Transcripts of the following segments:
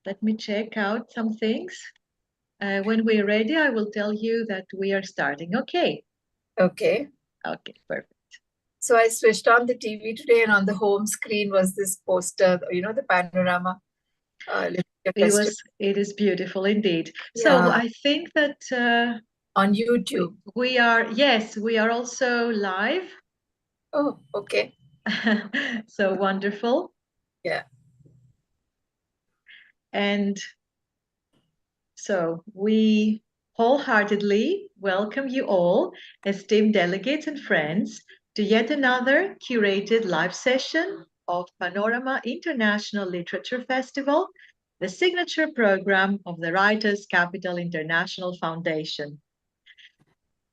Let me check out some things. When we're ready, I will tell you that we are starting. Okay. Okay. Okay, perfect. So I switched on the TV today, and on the home screen was this poster, the Panorama. It is beautiful indeed. So Yeah. I think that on YouTube. We are also live. Oh, okay. So wonderful. Yeah. And so we wholeheartedly welcome you all, esteemed delegates and friends, to yet another curated live session of Panorama International Literature Festival, the signature program of the Writers' Capital International Foundation.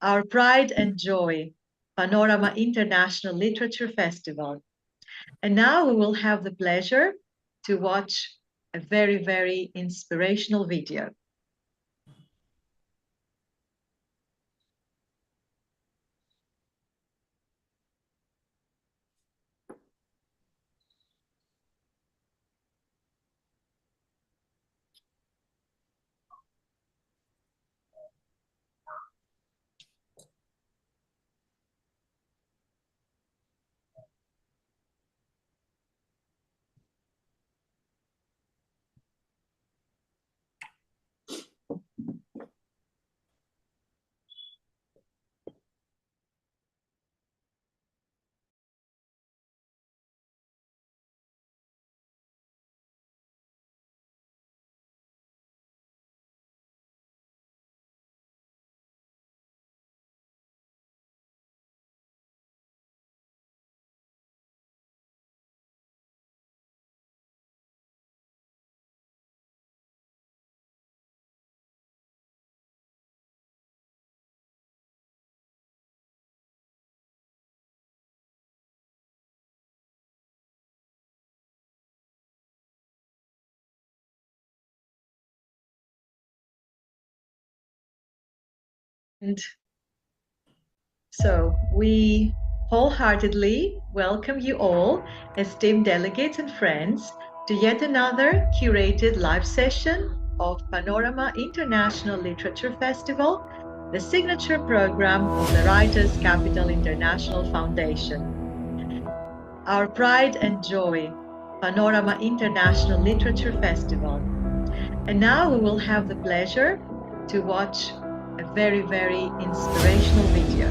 Our pride and joy, Panorama International Literature Festival. And now we will have the pleasure to watch a very, very inspirational video. And so we wholeheartedly welcome you all, esteemed delegates and friends, to yet another curated live session of Panorama International Literature Festival, the signature program of the Writers' Capital International Foundation. Our pride and joy, Panorama International Literature Festival. And now we will have the pleasure to watch a very, very inspirational video.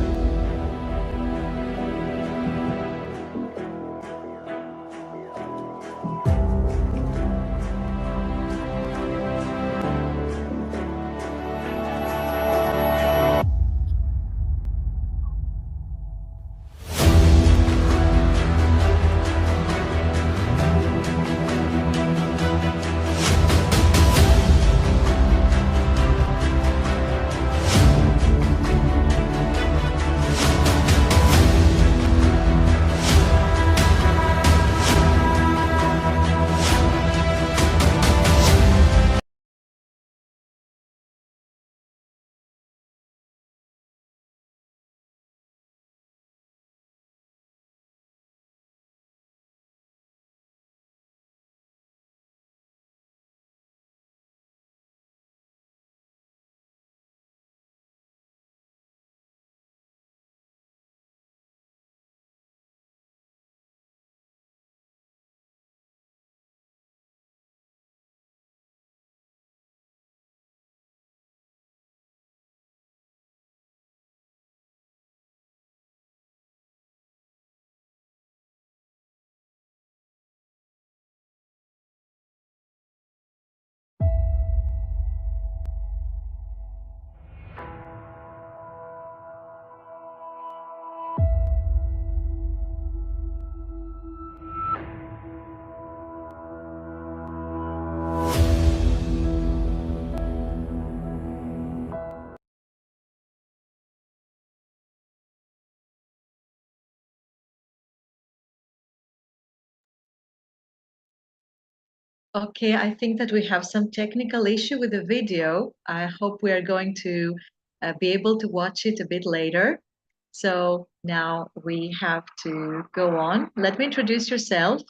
Okay, I think that we have some technical issue with the video. I hope we are going to be able to watch it a bit later. So now we have to go on. Let me introduce yourself.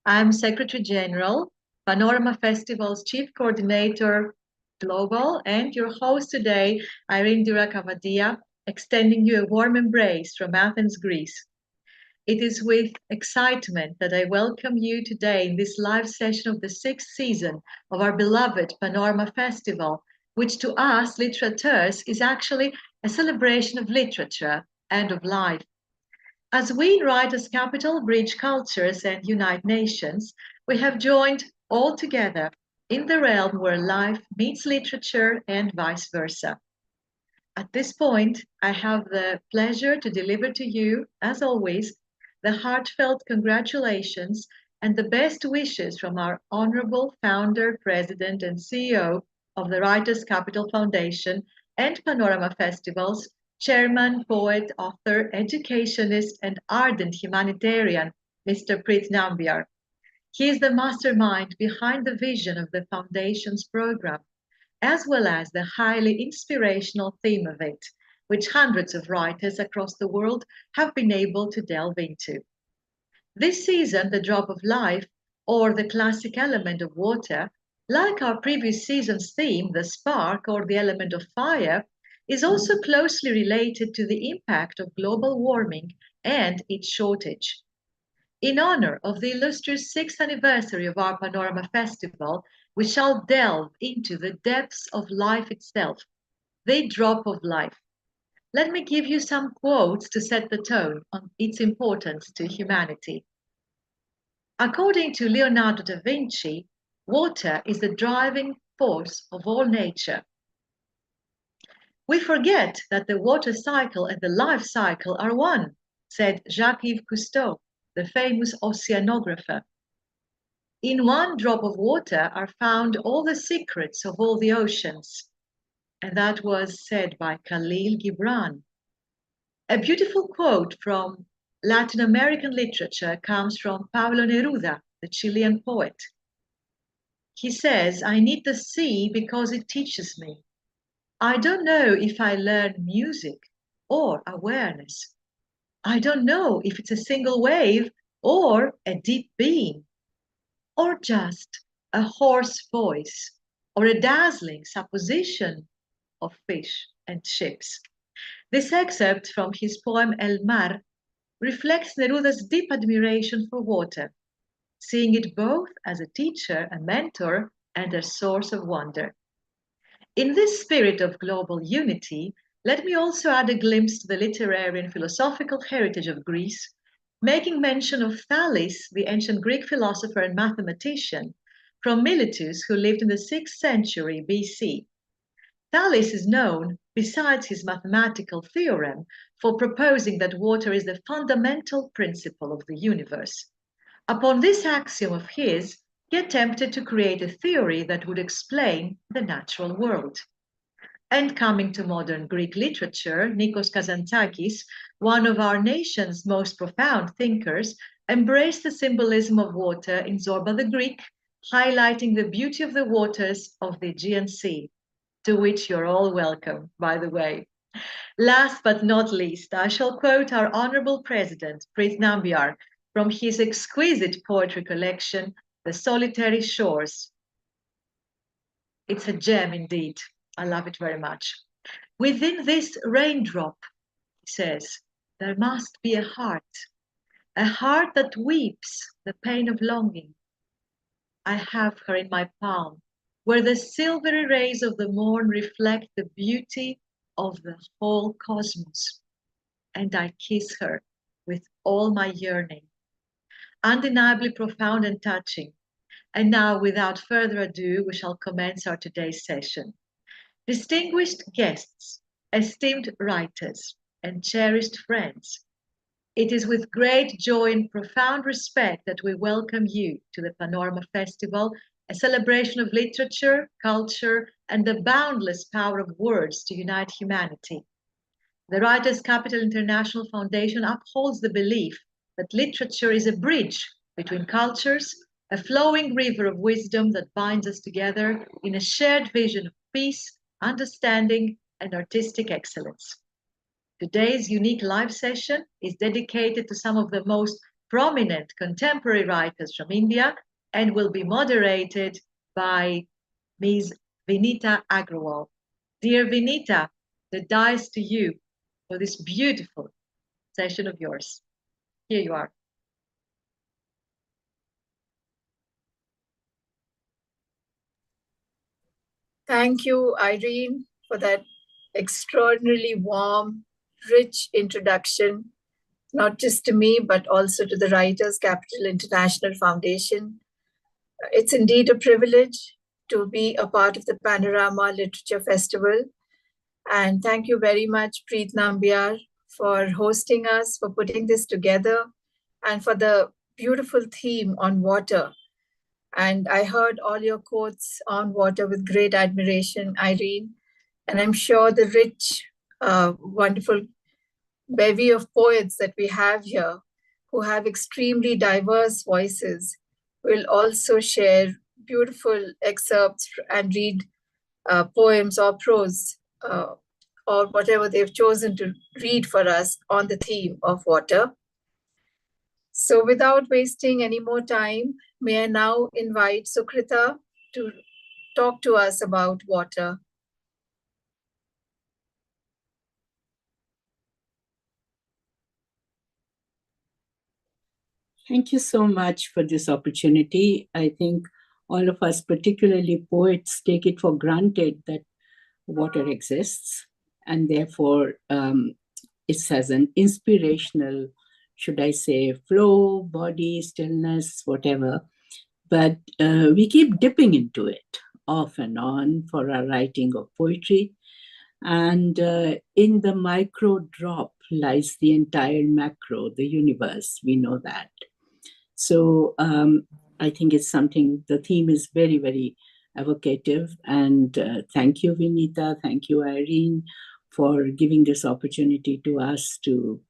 I'm Secretary General Panorama Festival's Chief Coordinator Global, and your host today, Irene Doura Kavadia, extending you a warm embrace from Athens, Greece. It is with excitement that I welcome you today in this live session of the 6th season of our beloved Panorama Festival, which to us littérateurs is actually a celebration of literature and of life. As we in Writers' Capital bridge cultures and unite nations, we have joined all together in the realm where life meets literature and vice versa. At this point, I have the pleasure to deliver to you, as always, the heartfelt congratulations and the best wishes from our honorable founder, president, and CEO of the Writers' Capital Foundation and Panorama Festivals, chairman, poet, author, educationist, and ardent humanitarian, Mr. Preet Nambiar. He is the mastermind behind the vision of the Foundation's program, as well as the highly inspirational theme of it, which hundreds of writers across the world have been able to delve into. This season, the drop of life, or the classic element of water, like our previous season's theme, the spark or the element of fire, is also closely related to the impact of global warming and its shortage. In honor of the illustrious 6th anniversary of our Panorama Festival, we shall delve into the depths of life itself, the drop of life. Let me give you some quotes to set the tone on its importance to humanity. According to Leonardo da Vinci, water is the driving force of all nature. We forget that the water cycle and the life cycle are one, said Jacques-Yves Cousteau, the famous oceanographer. In one drop of water are found all the secrets of all the oceans. And that was said by Khalil Gibran. A beautiful quote from Latin American literature comes from Pablo Neruda, the Chilean poet. He says, "I need the sea because it teaches me. I don't know if I learn music or awareness. I don't know if it's a single wave or a deep being, or just a hoarse voice or a dazzling supposition of fish and ships." This excerpt from his poem El Mar reflects Neruda's deep admiration for water, seeing it both as a teacher, a mentor, and a source of wonder. In this spirit of global unity, let me also add a glimpse to the literary and philosophical heritage of Greece, making mention of Thales, the ancient Greek philosopher and mathematician, from Miletus, who lived in the 6th century BC. Thales is known, besides his mathematical theorem, for proposing that water is the fundamental principle of the universe. Upon this axiom of his, he attempted to create a theory that would explain the natural world. And coming to modern Greek literature, Nikos Kazantzakis, one of our nation's most profound thinkers, embraced the symbolism of water in Zorba the Greek, highlighting the beauty of the waters of the Aegean Sea, to which you're all welcome, by the way. Last but not least, I shall quote our honorable president, Preet Nambiar, from his exquisite poetry collection, The Solitary Shores. It's a gem indeed. I love it very much. Within this raindrop, he says, there must be a heart that weeps the pain of longing. I have her in my palm, where the silvery rays of the morn reflect the beauty of the whole cosmos, and I kiss her with all my yearning. Undeniably profound and touching. And now, without further ado, we shall commence our today's session. Distinguished guests, esteemed writers, and cherished friends, it is with great joy and profound respect that we welcome you to the Panorama Festival, a celebration of literature, culture, and the boundless power of words to unite humanity. The Writers' Capital International Foundation upholds the belief that literature is a bridge between cultures, a flowing river of wisdom that binds us together in a shared vision of peace, understanding, and artistic excellence. Today's unique live session is dedicated to some of the most prominent contemporary writers from India, and will be moderated by Ms. Vinita Agrawal. Dear Vinita, the dice to you for this beautiful session of yours. Here you are. Thank you, Irene, for that extraordinarily warm, rich introduction, not just to me, but also to the Writers Capital International Foundation. It's indeed a privilege to be a part of the Panorama Literature Festival. And thank you very much, Preet Nambiar, for hosting us, for putting this together, and for the beautiful theme on water. And I heard all your quotes on water with great admiration, Irene. And I'm sure the rich, wonderful bevy of poets that we have here, who have extremely diverse voices, will also share beautiful excerpts and read poems or prose or whatever they've chosen to read for us on the theme of water. So without wasting any more time, may I now invite Sukrita to talk to us about water. Thank you so much for this opportunity. I think all of us, particularly poets, take it for granted that water exists, and therefore it has an inspirational, should I say, flow, body, stillness, whatever. But we keep dipping into it off and on for our writing of poetry. And in the micro drop lies the entire macro, the universe. We know that. So I think it's something, the theme is very, very evocative. And thank you, Vinita. Thank you, Irene, for giving this opportunity to us to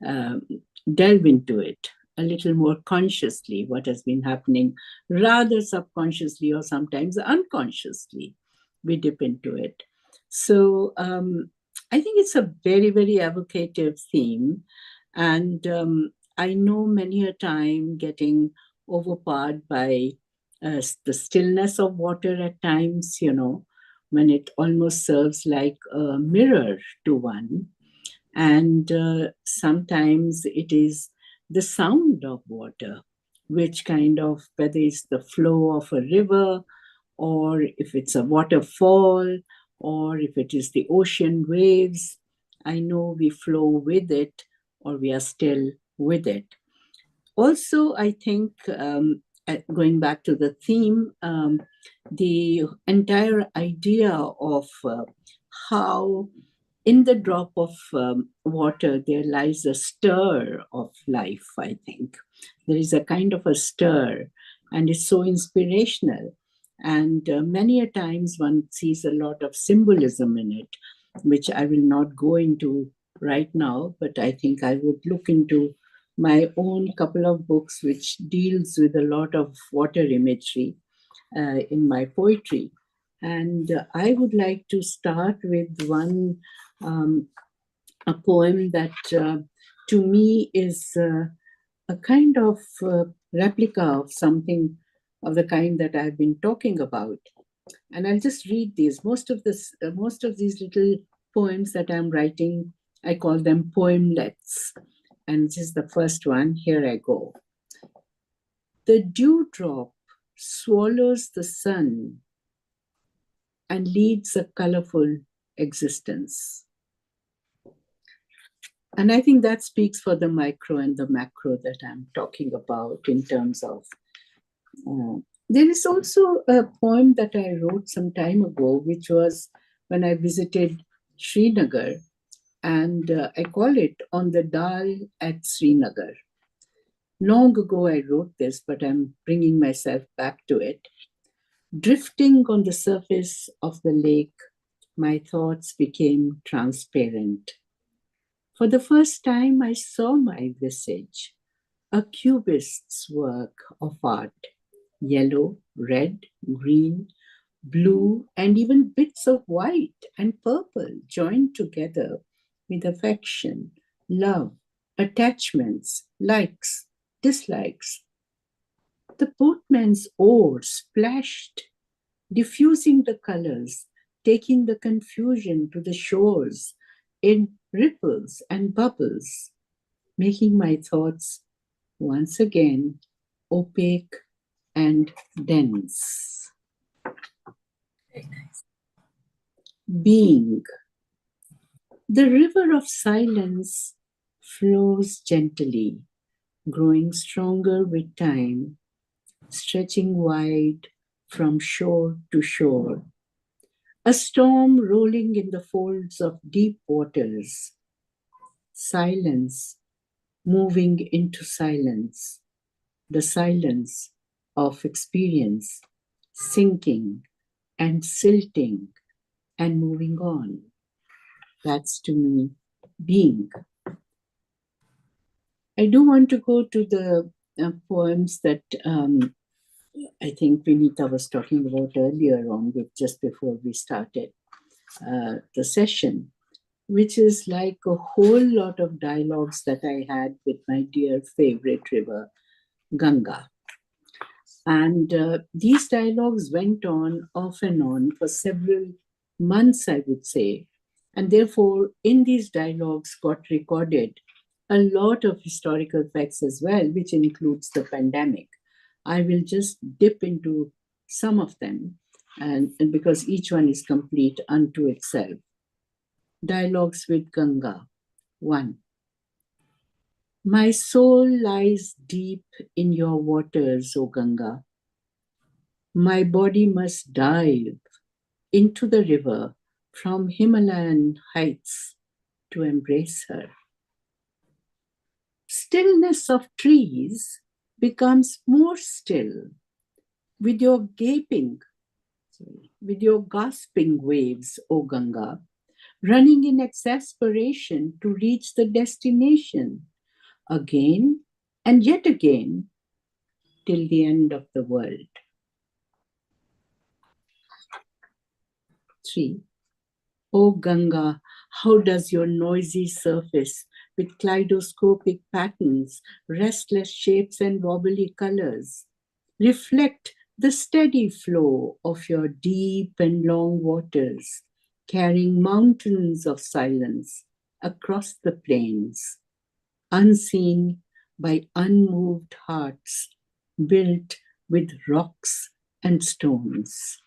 delve into it a little more consciously, what has been happening, rather subconsciously or sometimes unconsciously. We dip into it. So I think it's a very, very evocative theme. And I know many a time getting overpowered by the stillness of water at times, you know, when it almost serves like a mirror to one. And sometimes it is the sound of water, which kind of, whether it's the flow of a river, or if it's a waterfall, or if it is the ocean waves, I know we flow with it, or we are still with it. Also, I think, going back to the theme, the entire idea of how in the drop of water there lies a stir of life, I think. There is a kind of a stir, and it's so inspirational. And many a times one sees a lot of symbolism in it, which I will not go into right now, but I think I would look into my own couple of books which deals with a lot of water imagery in my poetry. And I would like to start with one, a poem that to me is a kind of replica of something of the kind that I've been talking about. And I'll just read these. Most of these little poems that I'm writing, I call them poemlets. And this is the first one. Here I go. The dewdrop swallows the sun and leads a colorful existence. And I think that speaks for the micro and the macro that I'm talking about in terms of. There is also a poem that I wrote some time ago, which was when I visited Srinagar, and I call it On the Dal at Srinagar. Long ago I wrote this, but I'm bringing myself back to it. Drifting on the surface of the lake, my thoughts became transparent. For the first time, I saw my visage, a cubist's work of art, yellow, red, green, blue, and even bits of white and purple joined together with affection, love, attachments, likes, dislikes. The boatman's oar splashed, diffusing the colors, taking the confusion to the shores in ripples and bubbles, making my thoughts once again opaque and dense. Very nice. Being. The river of silence flows gently, growing stronger with time, stretching wide from shore to shore. A storm rolling in the folds of deep waters. Silence moving into silence. The silence of experience, sinking and silting and moving on. That's to me being. I do want to go to the poems that I think Vinita was talking about earlier on, just before we started the session, which is like a whole lot of dialogues that I had with my dear favorite river, Ganga. And these dialogues went on off and on for several months, I would say. And therefore, in these dialogues got recorded a lot of historical facts as well, which includes the pandemic. I will just dip into some of them, and because each one is complete unto itself. Dialogues with Ganga. 1. My soul lies deep in your waters, O Ganga. My body must dive into the river from Himalayan heights to embrace her. Stillness of trees becomes more still with your gasping waves, O Ganga, running in exasperation to reach the destination again and yet again till the end of the world. 3. O Ganga, how does your noisy surface with kaleidoscopic patterns, restless shapes and wobbly colors reflect the steady flow of your deep and long waters, carrying mountains of silence across the plains, unseen by unmoved hearts built with rocks and stones.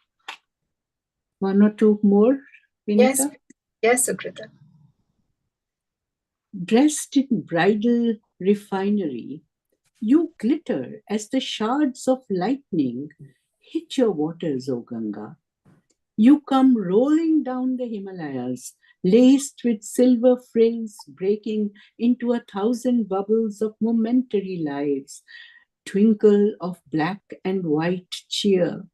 1 or 2 more, Vinita? Yes, Sukrita. Dressed in bridal refinery, you glitter as the shards of lightning hit your waters, O Ganga. You come rolling down the Himalayas, laced with silver frills, breaking into 1,000 bubbles of momentary lives, twinkle of black and white cheer.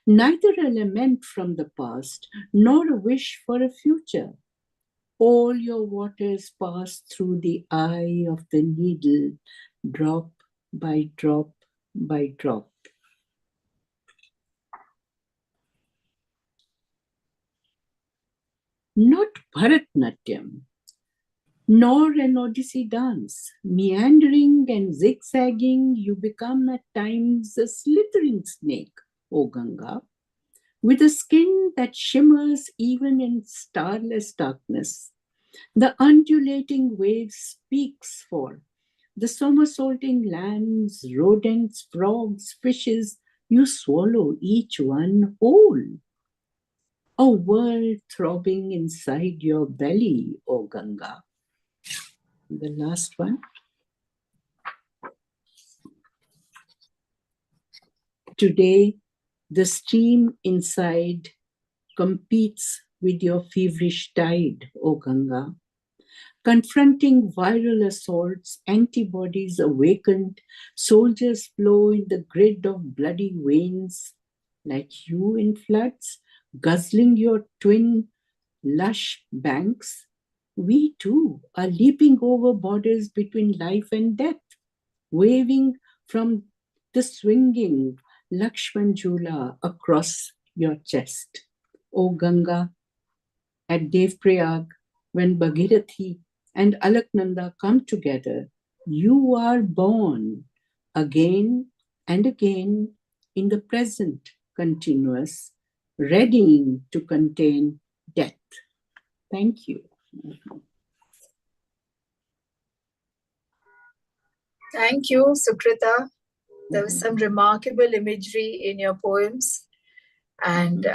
Neither a lament from the past, nor a wish for a future. All your waters pass through the eye of the needle, drop by drop by drop. Not Bharatnatyam, nor an Odyssey dance. Meandering and zigzagging, you become at times a slithering snake, O Ganga, with a skin that shimmers even in starless darkness. The undulating wave speaks for the somersaulting lambs, rodents, frogs, fishes. You swallow each one whole. A world throbbing inside your belly, O Ganga. The last one. Today, the stream inside competes with your feverish tide, O Ganga. Confronting viral assaults, antibodies awakened, soldiers flow in the grid of bloody veins, like you in floods, guzzling your twin lush banks. We too are leaping over borders between life and death, waving from the swinging Lakshman Jhula across your chest. O Ganga, at Devprayag, when Bhagirathi and Alaknanda come together, you are born again and again in the present continuous, readying to contain death. Thank you. Thank you, Sukrita. There was some remarkable imagery in your poems, and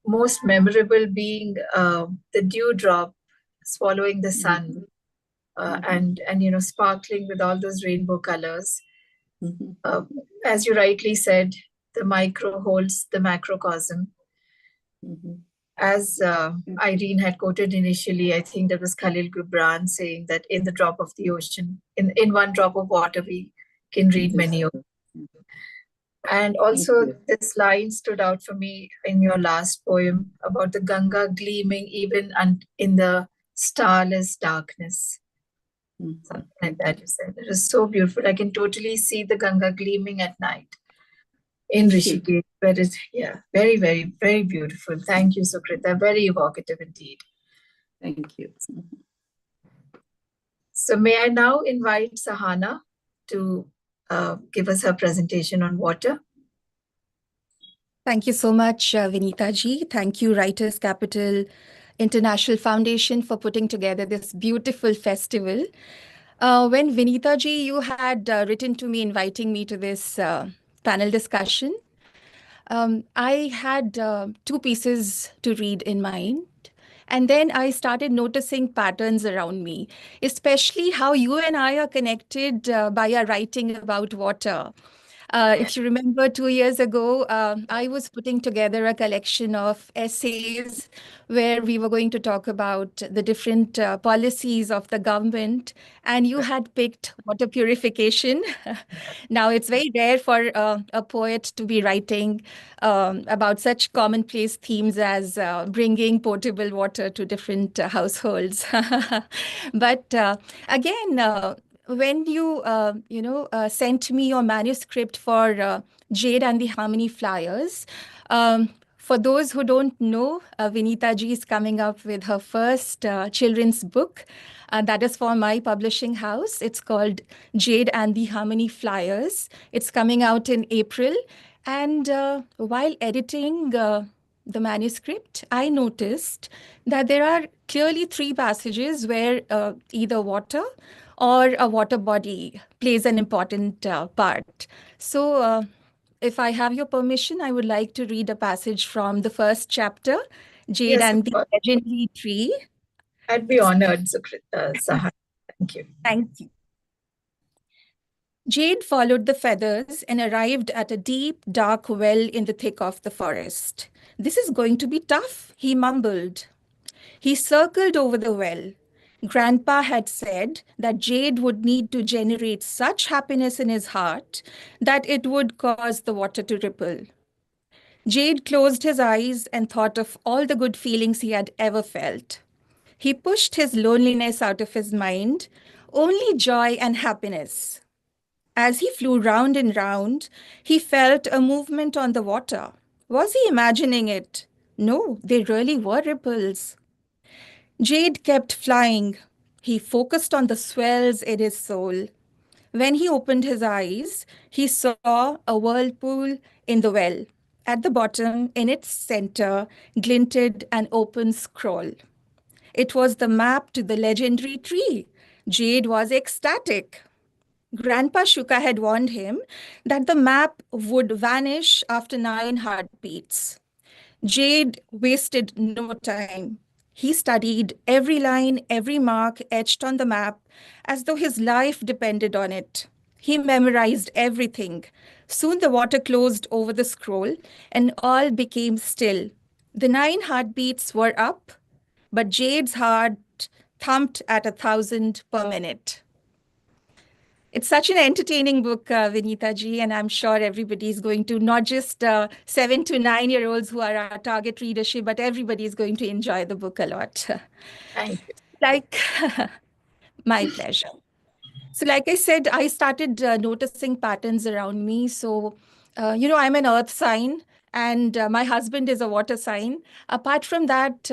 most memorable being the dewdrop swallowing the sun, and sparkling with all those rainbow colors. As you rightly said, the micro holds the macrocosm. As Irene had quoted initially, I think that was Khalil Gibran saying that in the drop of the ocean, in one drop of water, we can read many oceans. And also this line stood out for me in your last poem about the Ganga gleaming even in the starless darkness. Something like that you said. It was so beautiful. I can totally see the Ganga gleaming at night in Rishikesh. Where it's, very, very, very beautiful. Thank you, Sukrita. Very evocative indeed. Thank you. So may I now invite Sahana to give us her presentation on water. Thank you so much, Vinita ji. Thank you, Writers Capital International Foundation, for putting together this beautiful festival. When Vinita ji, you had written to me inviting me to this panel discussion, I had two pieces to read in mind. And then I started noticing patterns around me, especially how you and I are connected by our writing about water. If you remember 2 years ago, I was putting together a collection of essays where we were going to talk about the different policies of the government, and you had picked water purification. Now, it's very rare for a poet to be writing about such commonplace themes as bringing potable water to different households. But again, when you, sent me your manuscript for Jade and the Harmony Flyers, for those who don't know, Vinita ji is coming up with her first children's book. That is for my publishing house. It's called Jade and the Harmony Flyers. It's coming out in April. And while editing the manuscript, I noticed that there are clearly 3 passages where either water or a water body plays an important part. So if I have your permission, I would like to read a passage from the first chapter, Jade and the Legendary Tree. I'd be honored, Sahana. Thank you. Thank you. Jade followed the feathers and arrived at a deep, dark well in the thick of the forest. "This is going to be tough," he mumbled. He circled over the well. Grandpa had said that Jade would need to generate such happiness in his heart that it would cause the water to ripple. Jade closed his eyes and thought of all the good feelings he had ever felt. He pushed his loneliness out of his mind, only joy and happiness. As he flew round and round, he felt a movement on the water. Was he imagining it? No, they really were ripples. Jade kept flying. He focused on the swells in his soul. When he opened his eyes, he saw a whirlpool in the well. At the bottom, in its center, glinted an open scroll. It was the map to the legendary tree. Jade was ecstatic. Grandpa Shuka had warned him that the map would vanish after 9 heartbeats. Jade wasted no time. He studied every line, every mark etched on the map, as though his life depended on it. He memorized everything. Soon the water closed over the scroll, and all became still. The 9 heartbeats were up, but Jade's heart thumped at 1,000 per minute. It's such an entertaining book, Vinita ji, and I'm sure everybody's going to, not just 7 to 9-year-olds who are our target readership, but everybody is going to enjoy the book a lot. Thank you. My pleasure. So like I said, I started noticing patterns around me. So, I'm an earth sign and my husband is a water sign. Apart from that,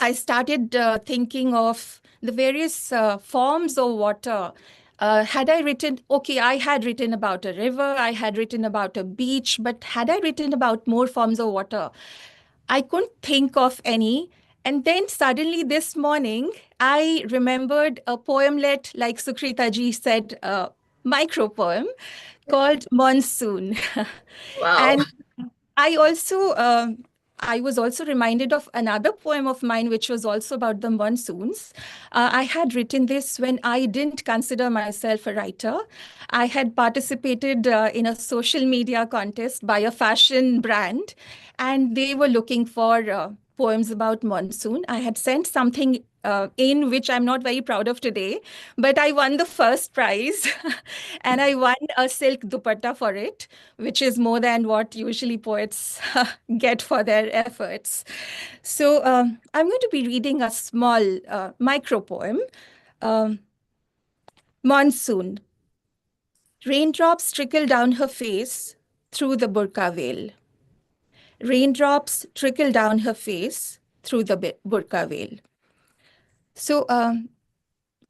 I started thinking of the various forms of water Had I written, okay, I had written about a river, I had written about a beach, but had I written about more forms of water? I couldn't think of any. And then suddenly this morning, I remembered a poemlet, like Sukrita ji said, a micro poem called Monsoon. Wow. And I also, I was also reminded of another poem of mine, which was also about the monsoons. I had written this when I didn't consider myself a writer. I had participated in a social media contest by a fashion brand, and they were looking for poems about monsoon. I had sent something in which I'm not very proud of today, but I won the first prize and I won a silk dupatta for it, which is more than what usually poets get for their efforts. So I'm going to be reading a small micro poem, um, Monsoon. Raindrops trickle down her face through the burqa veil. Raindrops trickle down her face through the burqa veil. So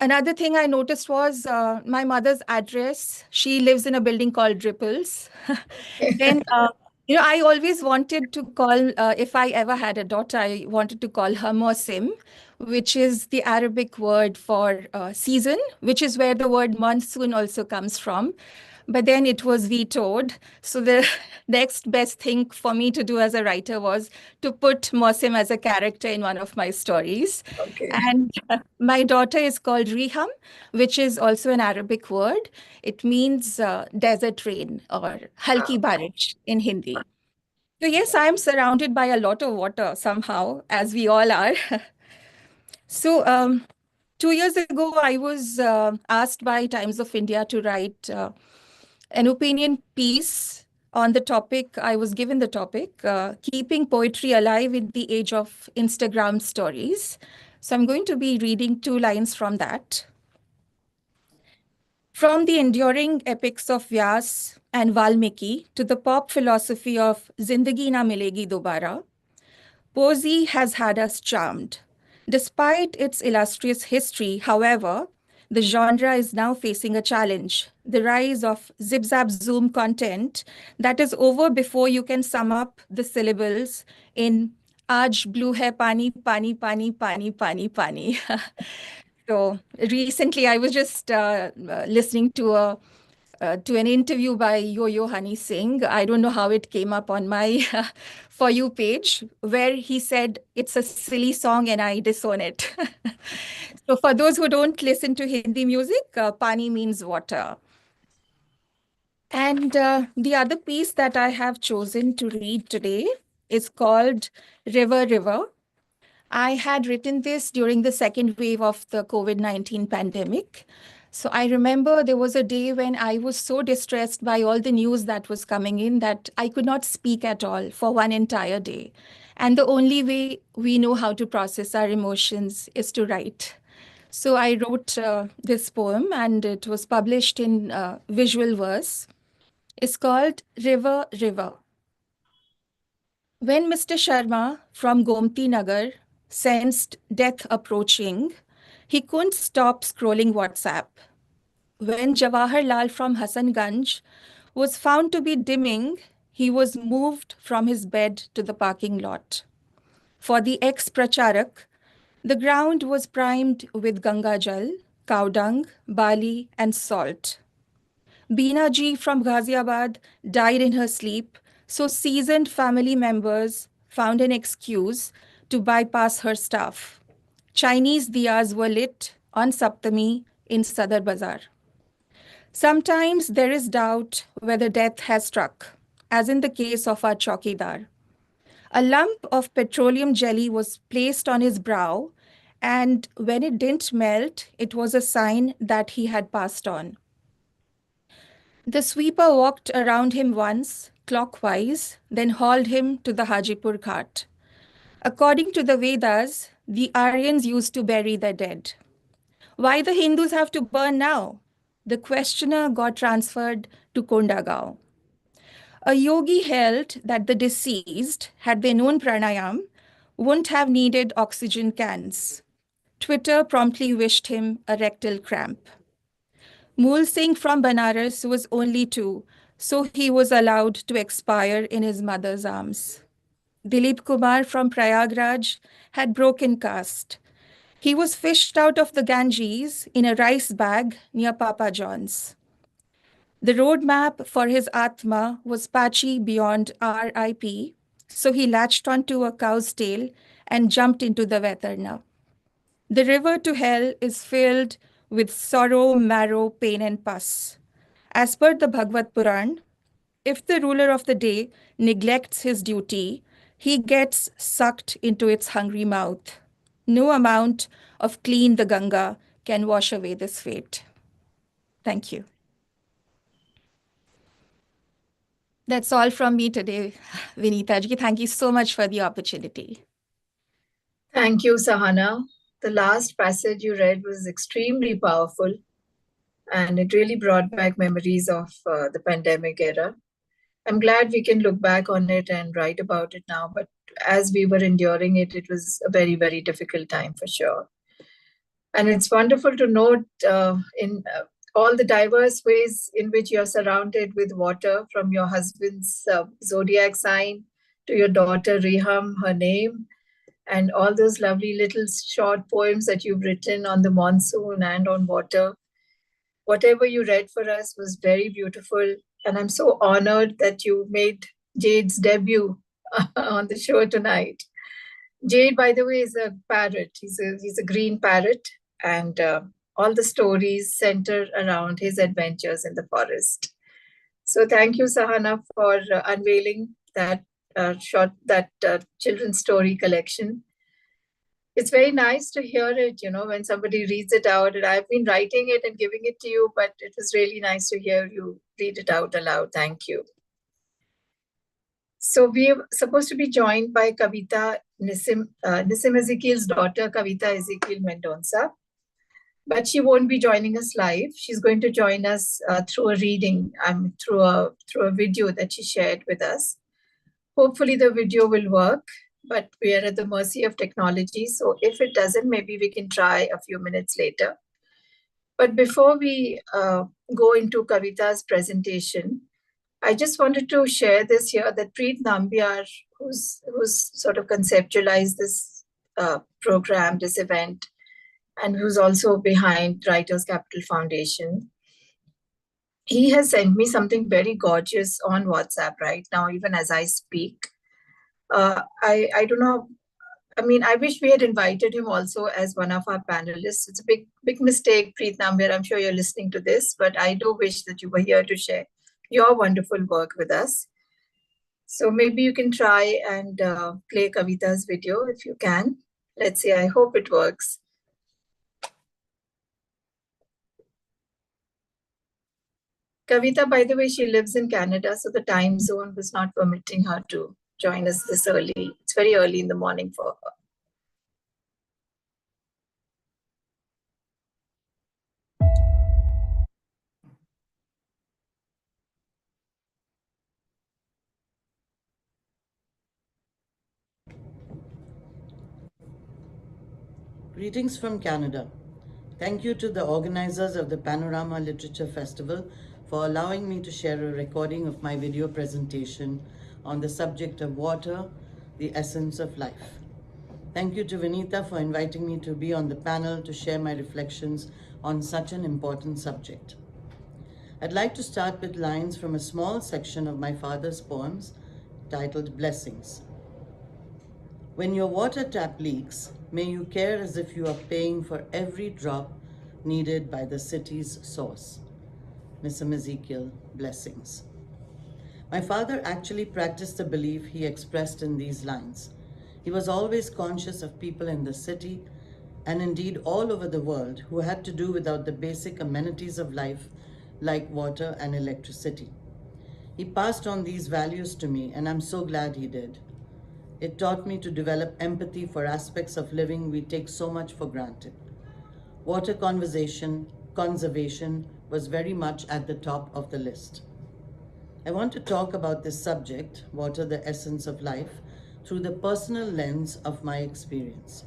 another thing I noticed was my mother's address. She lives in a building called Ripples. Then, I always wanted to call, if I ever had a daughter, I wanted to call her Mosim, which is the Arabic word for season, which is where the word monsoon also comes from. But then it was vetoed. So the next best thing for me to do as a writer was to put Mosim as a character in one of my stories. Okay. And my daughter is called Riham, which is also an Arabic word. It means desert rain or halki barish in Hindi. So yes, I am surrounded by a lot of water somehow, as we all are. So 2 years ago, I was asked by Times of India to write an opinion piece on the topic. I was given the topic, keeping poetry alive in the age of Instagram stories. So I'm going to be reading 2 lines from that. From the enduring epics of Vyas and Valmiki to the pop philosophy of Zindagi Na Milegi Dobara, poesy has had us charmed. Despite its illustrious history, however, the genre is now facing a challenge: the rise of zip-zap-zoom content that is over before you can sum up the syllables in Aaj blue hai pani, pani, pani, pani, pani, pani. So recently, I was just listening to an interview by Yo-Yo Honey Singh. I don't know how it came up on my For You page, where he said it's a silly song and I disown it. So for those who don't listen to Hindi music, pani means water. And the other piece that I have chosen to read today is called River, River. I had written this during the second wave of the COVID-19 pandemic. So I remember there was a day when I was so distressed by all the news that was coming in that I could not speak at all for one entire day. And the only way we know how to process our emotions is to write. So I wrote this poem and it was published in visual verse. It's called River, River. When Mr. Sharma from Gomti Nagar sensed death approaching, he couldn't stop scrolling WhatsApp. When Jawaharlal from Hassanganj was found to be dimming, he was moved from his bed to the parking lot. For the ex-pracharak, the ground was primed with Ganga Jal, cow dung, bali, and salt. Beena ji from Ghaziabad died in her sleep, so seasoned family members found an excuse to bypass her staff. Chinese diyas were lit on Saptami in Sadar Bazar. Sometimes there is doubt whether death has struck, as in the case of our Chaukidar. A lump of petroleum jelly was placed on his brow, and when it didn't melt, it was a sign that he had passed on. The sweeper walked around him once, clockwise, then hauled him to the Hajipur Ghat. According to the Vedas, the Aryans used to bury their dead. Why the Hindus have to burn now? The questioner got transferred to Kondagaon. A yogi held that the deceased, had they known pranayam, wouldn't have needed oxygen cans. Twitter promptly wished him a rectal cramp. Mool Singh from Banaras was only 2, so he was allowed to expire in his mother's arms. Dilip Kumar from Prayagraj had broken caste. He was fished out of the Ganges in a rice bag near Papa John's. The roadmap for his Atma was patchy beyond RIP, so he latched onto a cow's tail and jumped into the Vetarna. The river to hell is filled with sorrow, marrow, pain, and pus. As per the Bhagavad Puran, if the ruler of the day neglects his duty, he gets sucked into its hungry mouth. No amount of clean the Ganga can wash away this fate. Thank you. That's all from me today, Vinita ji. Thank you so much for the opportunity. Thank you, Sahana. The last passage you read was extremely powerful, and it really brought back memories of the pandemic era. I'm glad we can look back on it and write about it now, but as we were enduring it, it was a very, very difficult time for sure. And it's wonderful to note in all the diverse ways in which you're surrounded with water, from your husband's zodiac sign to your daughter Riham, her name, and all those lovely little short poems that you've written on the monsoon and on water. Whatever you read for us was very beautiful. And I'm so honored that you made Jade's debut on the show tonight. Jade, by the way, is a parrot. He's a green parrot. And all the stories center around his adventures in the forest. So thank you, Sahana, for unveiling that children's story collection. It's very nice to hear it, when somebody reads it out. And I've been writing it and giving it to you, but it was really nice to hear you read it out aloud. Thank you. So we're supposed to be joined by Kavita Nissim Ezekiel's daughter, Kavita Ezekiel Mendonca. But she won't be joining us live. She's going to join us through a reading, through a video that she shared with us. Hopefully the video will work, but we are at the mercy of technology. So if it doesn't, maybe we can try a few minutes later. But before we go into Kavita's presentation, I just wanted to share this here that Preet Nambiar, who's sort of conceptualized this program, this event, and who's also behind Writers Capital Foundation, he has sent me something very gorgeous on WhatsApp right now, even as I speak. I don't know. I mean, I wish we had invited him also as one of our panelists. It's a big mistake, Preet Nambiar. I'm sure you're listening to this, but I do wish that you were here to share your wonderful work with us. So maybe you can try and play Kavita's video if you can. Let's see, I hope it works. Kavita, by the way, she lives in Canada, so the time zone was not permitting her to join us this early. It's very early in the morning for her. Greetings from Canada. Thank you to the organizers of the Panorama Literature Festival for allowing me to share a recording of my video presentation on the subject of water, the essence of life. Thank you to Vinita for inviting me to be on the panel to share my reflections on such an important subject. I'd like to start with lines from a small section of my father's poems titled Blessings. When your water tap leaks, may you care as if you are paying for every drop needed by the city's source. Mr. Ezekiel, blessings. My father actually practiced the belief he expressed in these lines. He was always conscious of people in the city, and indeed all over the world, who had to do without the basic amenities of life like water and electricity. He passed on these values to me, and I'm so glad he did. It taught me to develop empathy for aspects of living we take so much for granted. Water conservation was very much at the top of the list. I want to talk about this subject, water, the essence of life, through the personal lens of my experience.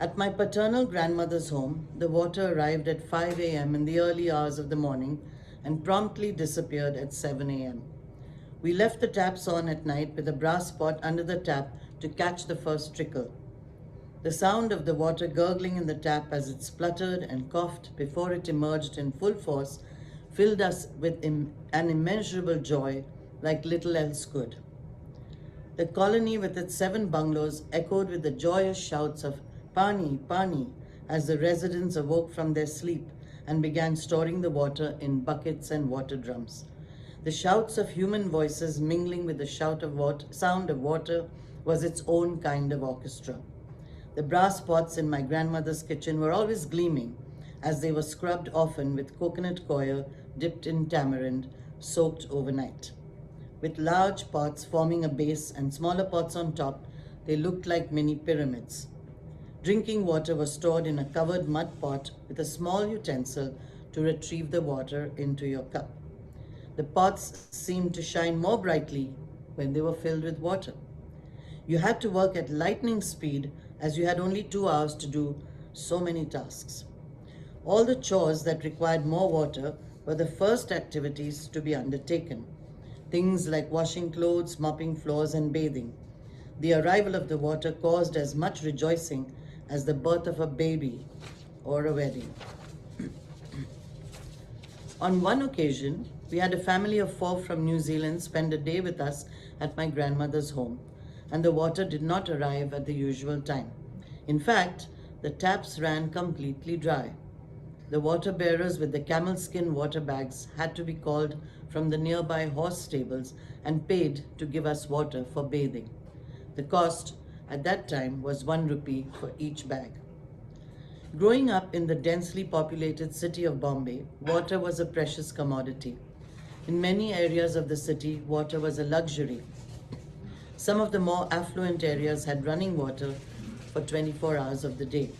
At my paternal grandmother's home, the water arrived at 5 a.m. in the early hours of the morning and promptly disappeared at 7 a.m. We left the taps on at night with a brass pot under the tap to catch the first trickle. The sound of the water gurgling in the tap as it spluttered and coughed before it emerged in full force filled us with an immeasurable joy like little else could. The colony with its 7 bungalows echoed with the joyous shouts of "Pani, Pani" as the residents awoke from their sleep and began storing the water in buckets and water drums. The shouts of human voices mingling with the sound of water was its own kind of orchestra. The brass pots in my grandmother's kitchen were always gleaming, as they were scrubbed often with coconut coir dipped in tamarind, soaked overnight. With large pots forming a base and smaller pots on top, they looked like mini pyramids. Drinking water was stored in a covered mud pot with a small utensil to retrieve the water into your cup. The pots seemed to shine more brightly when they were filled with water. You had to work at lightning speed as you had only 2 hours to do so many tasks. All the chores that required more water were the first activities to be undertaken. Things like washing clothes, mopping floors, and bathing. The arrival of the water caused as much rejoicing as the birth of a baby or a wedding. On one occasion, we had a family of 4 from New Zealand spend a day with us at my grandmother's home, and the water did not arrive at the usual time. In fact, the taps ran completely dry. The water bearers with the camel skin water bags had to be called from the nearby horse stables and paid to give us water for bathing. The cost at that time was 1 rupee for each bag. Growing up in the densely populated city of Bombay, water was a precious commodity. In many areas of the city, water was a luxury. Some of the more affluent areas had running water for 24 hours of the day.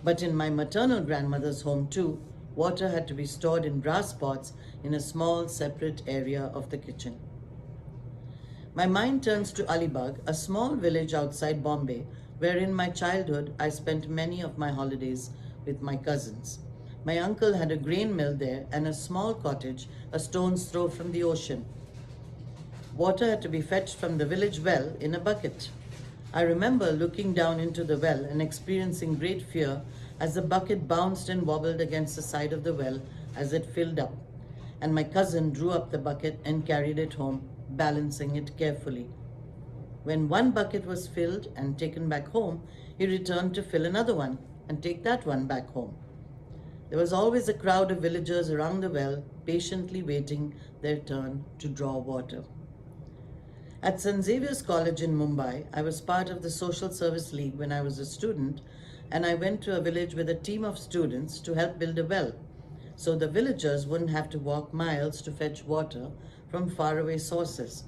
But in my maternal grandmother's home too, water had to be stored in brass pots in a small separate area of the kitchen. My mind turns to Alibag, a small village outside Bombay, where in my childhood I spent many of my holidays with my cousins. My uncle had a grain mill there and a small cottage a stone's throw from the ocean. Water had to be fetched from the village well in a bucket. I remember looking down into the well and experiencing great fear as the bucket bounced and wobbled against the side of the well as it filled up, and my cousin drew up the bucket and carried it home, balancing it carefully. When one bucket was filled and taken back home, he returned to fill another one and take that one back home. There was always a crowd of villagers around the well, patiently waiting their turn to draw water. At St. Xavier's College in Mumbai, I was part of the Social Service League when I was a student, and I went to a village with a team of students to help build a well, so the villagers wouldn't have to walk miles to fetch water from faraway sources.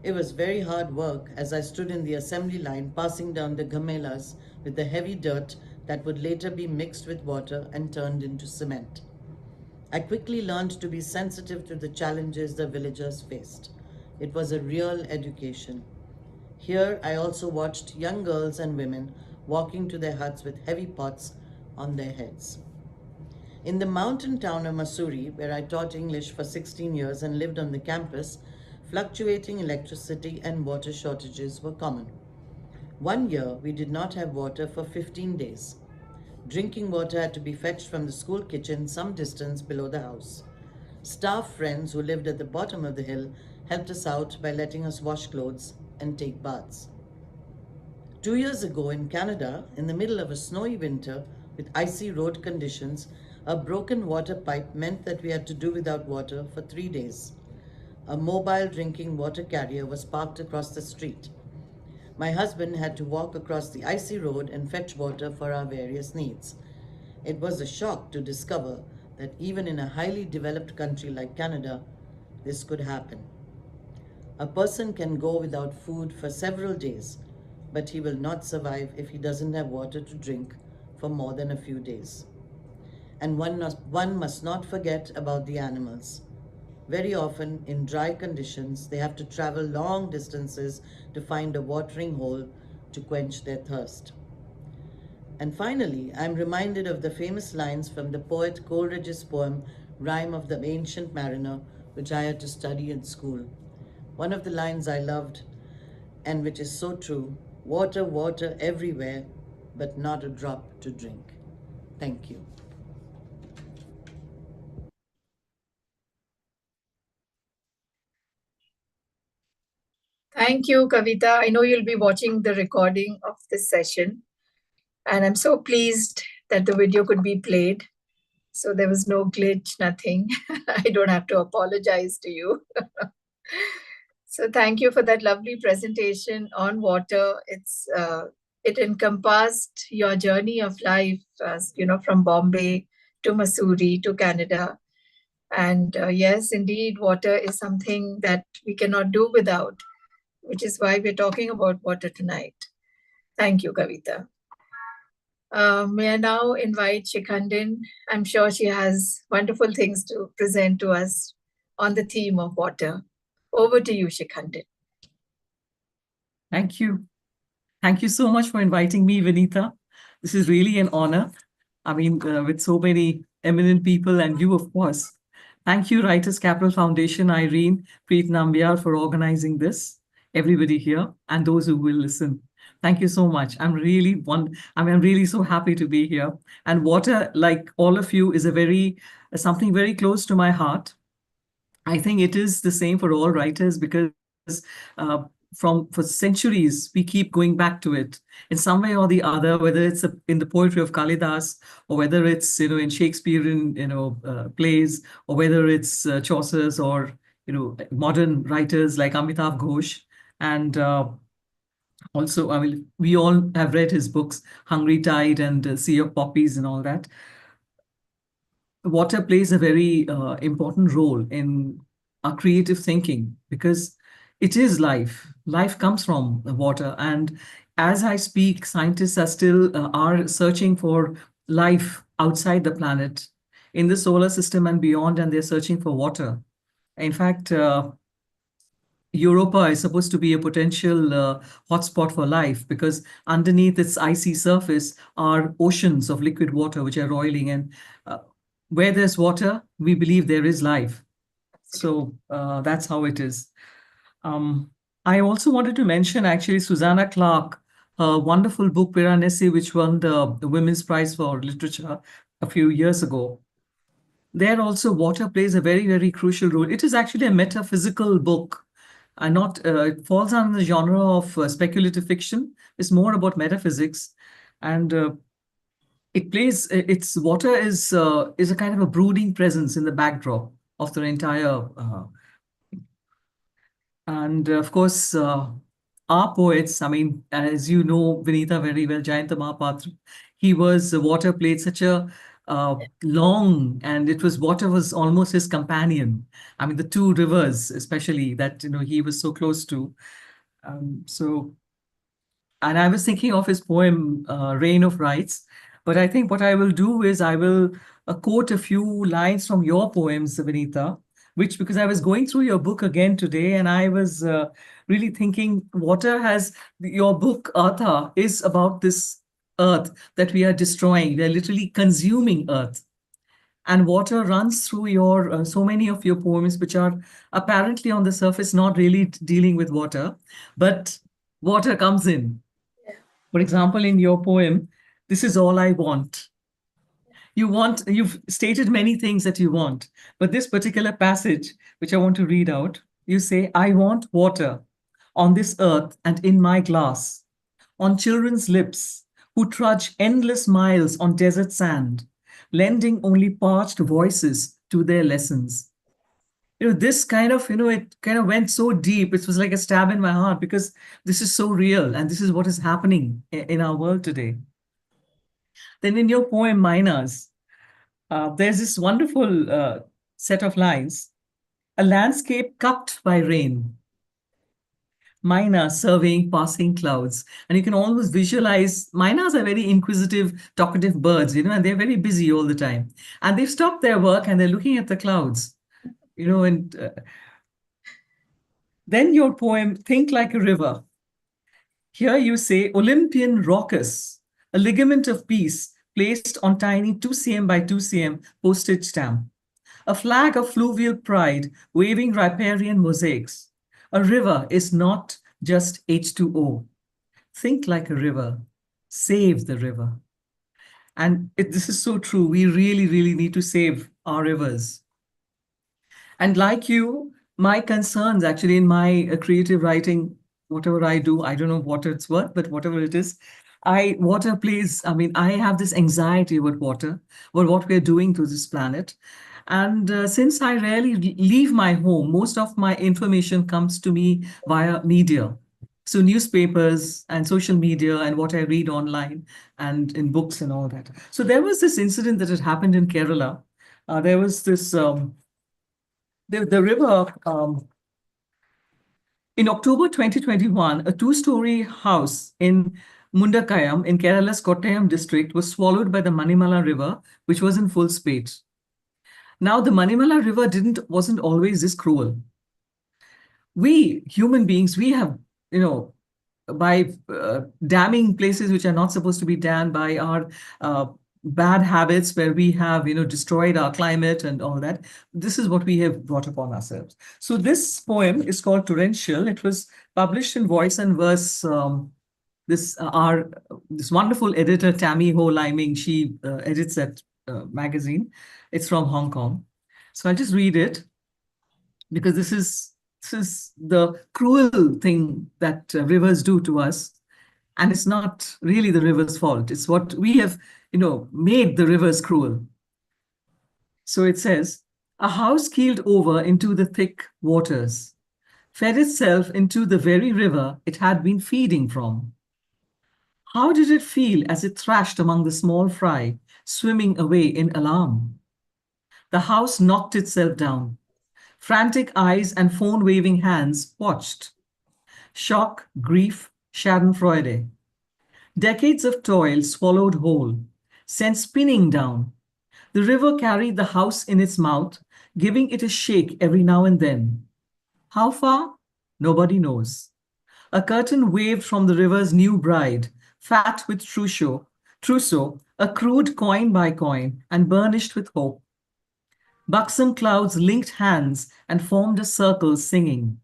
It was very hard work as I stood in the assembly line passing down the gamelas with the heavy dirt that would later be mixed with water and turned into cement. I quickly learned to be sensitive to the challenges the villagers faced. It was a real education. Here I also watched young girls and women walking to their huts with heavy pots on their heads. In the mountain town of Mussoorie, where I taught English for 16 years and lived on the campus, fluctuating electricity and water shortages were common. One year, we did not have water for 15 days. Drinking water had to be fetched from the school kitchen some distance below the house. Staff friends who lived at the bottom of the hill helped us out by letting us wash clothes and take baths. 2 years ago in Canada, in the middle of a snowy winter with icy road conditions, a broken water pipe meant that we had to do without water for 3 days. A mobile drinking water carrier was parked across the street. My husband had to walk across the icy road and fetch water for our various needs. It was a shock to discover that even in a highly developed country like Canada, this could happen. A person can go without food for several days, but he will not survive if he doesn't have water to drink for more than a few days. And one must not forget about the animals. Very often, in dry conditions, they have to travel long distances to find a watering hole to quench their thirst. And finally, I'm reminded of the famous lines from the poet Coleridge's poem Rime of the Ancient Mariner, which I had to study in school. One of the lines I loved, and which is so true: water, water everywhere, but not a drop to drink. Thank you. Thank you, Kavita. I know you'll be watching the recording of this session, and I'm so pleased that the video could be played. So there was no glitch, nothing. I don't have to apologize to you. So thank you for that lovely presentation on water. It encompassed your journey of life, as you know, from Bombay to Missouri to Canada. And yes, indeed, water is something that we cannot do without, which is why we're talking about water tonight. Thank you, Kavita. May I now invite Shikhandin? I'm sure she has wonderful things to present to us on the theme of water. Over to you, Shikhandin. Thank you. Thank you so much for inviting me, Vinita. This is really an honor. I mean, with so many eminent people and you, of course. Thank you, Writers Capital Foundation, Irene, Preet Nambiar, for organizing this, everybody here, and those who will listen. Thank you so much. I'm really so happy to be here. And water, like all of you, is something very close to my heart. I think it is the same for all writers because uh, for centuries we keep going back to it in some way or the other, whether it's in the poetry of Kalidas, or whether it's in Shakespearean plays, or whether it's Chaucer's, or modern writers like Amitav Ghosh. And also, I mean, we all have read his books, Hungry Tide and Sea of Poppies and all that. Water plays a very important role in our creative thinking because it is life. Life comes from water. And as I speak, scientists are searching for life outside the planet, in the solar system and beyond, and they're searching for water. In fact, Europa is supposed to be a potential hotspot for life because underneath its icy surface are oceans of liquid water which are roiling. And where there's water, we believe there is life. So that's how it is. I also wanted to mention actually Susanna Clarke, her wonderful book Piranesi, which won the Women's Prize for Literature a few years ago. There also water plays a very, very crucial role. It is actually a metaphysical book. It falls under the genre of speculative fiction. It's more about metaphysics, and water is a kind of a brooding presence in the backdrop of the entire. And of course, our poets. I mean, as you know, Vinita very well, Jayanta Mahapatra. Water played such a long, and water was almost his companion. I mean, the two rivers, especially that he was so close to. And I was thinking of his poem Rain of Rights, but I think what I will do is I will quote a few lines from your poems, Vinita, because I was going through your book again today, and I was really thinking your book, Artha, is about this earth that we are destroying. We are literally consuming earth. And water runs through so many of your poems, which are apparently on the surface not really dealing with water, but water comes in. Yeah. For example, in your poem, "This is all I want." You've stated many things that you want, but this particular passage, which I want to read out, you say, "I want water on this earth and in my glass, on children's lips who trudge endless miles on desert sand, lending only parched voices to their lessons." This kind of, it kind of went so deep. It was like a stab in my heart because this is so real and this is what is happening in our world today. Then in your poem, Minas, there's this wonderful set of lines: "A landscape cupped by rain, Minas surveying passing clouds." And you can almost visualize, Minas are very inquisitive, talkative birds, and they're very busy all the time. And they've stopped their work and they're looking at the clouds, and then your poem, "Think Like a River." Here you say, "Olympian raucous, a ligament of peace placed on tiny 2 cm by 2 cm postage stamp, a flag of fluvial pride waving riparian mosaics. A river is not just H2O. Think like a river. Save the river. And this is so true. We really, really need to save our rivers. And like you, my concerns actually in my creative writing, whatever I do, I don't know what it's worth, but whatever it is, water plays, I have this anxiety about water, about what we're doing to this planet. And since I rarely leave my home, most of my information comes to me via media. So newspapers and social media and what I read online and in books and all that. So there was this incident that had happened in Kerala. There was this, the river, in October 2021, a two-story house in Mundakayam in Kerala's Kottayam district was swallowed by the Manimala River, which was in full spate. Now, the Manimala River wasn't always this cruel. We human beings, we have, by damming places which are not supposed to be dammed, by our bad habits where we have, destroyed our climate and all that. This is what we have brought upon ourselves. So this poem is called Torrential. It was published in Voice and Verse. This wonderful editor, Tammy Ho Liming, she edits that magazine. It's from Hong Kong. So I'll just read it because this is the cruel thing that rivers do to us. And it's not really the river's fault. It's what we have, made the rivers cruel. So it says, a house keeled over into the thick waters, fed itself into the very river it had been feeding from. How did it feel as it thrashed among the small fry, swimming away in alarm? The house knocked itself down. Frantic eyes and phone-waving hands watched. Shock, grief, schadenfreude. Decades of toil swallowed whole, sent spinning down. The river carried the house in its mouth, giving it a shake every now and then. How far? Nobody knows. A curtain waved from the river's new bride, fat with trousseau, accrued coin by coin and burnished with hope. Buxom clouds linked hands and formed a circle singing.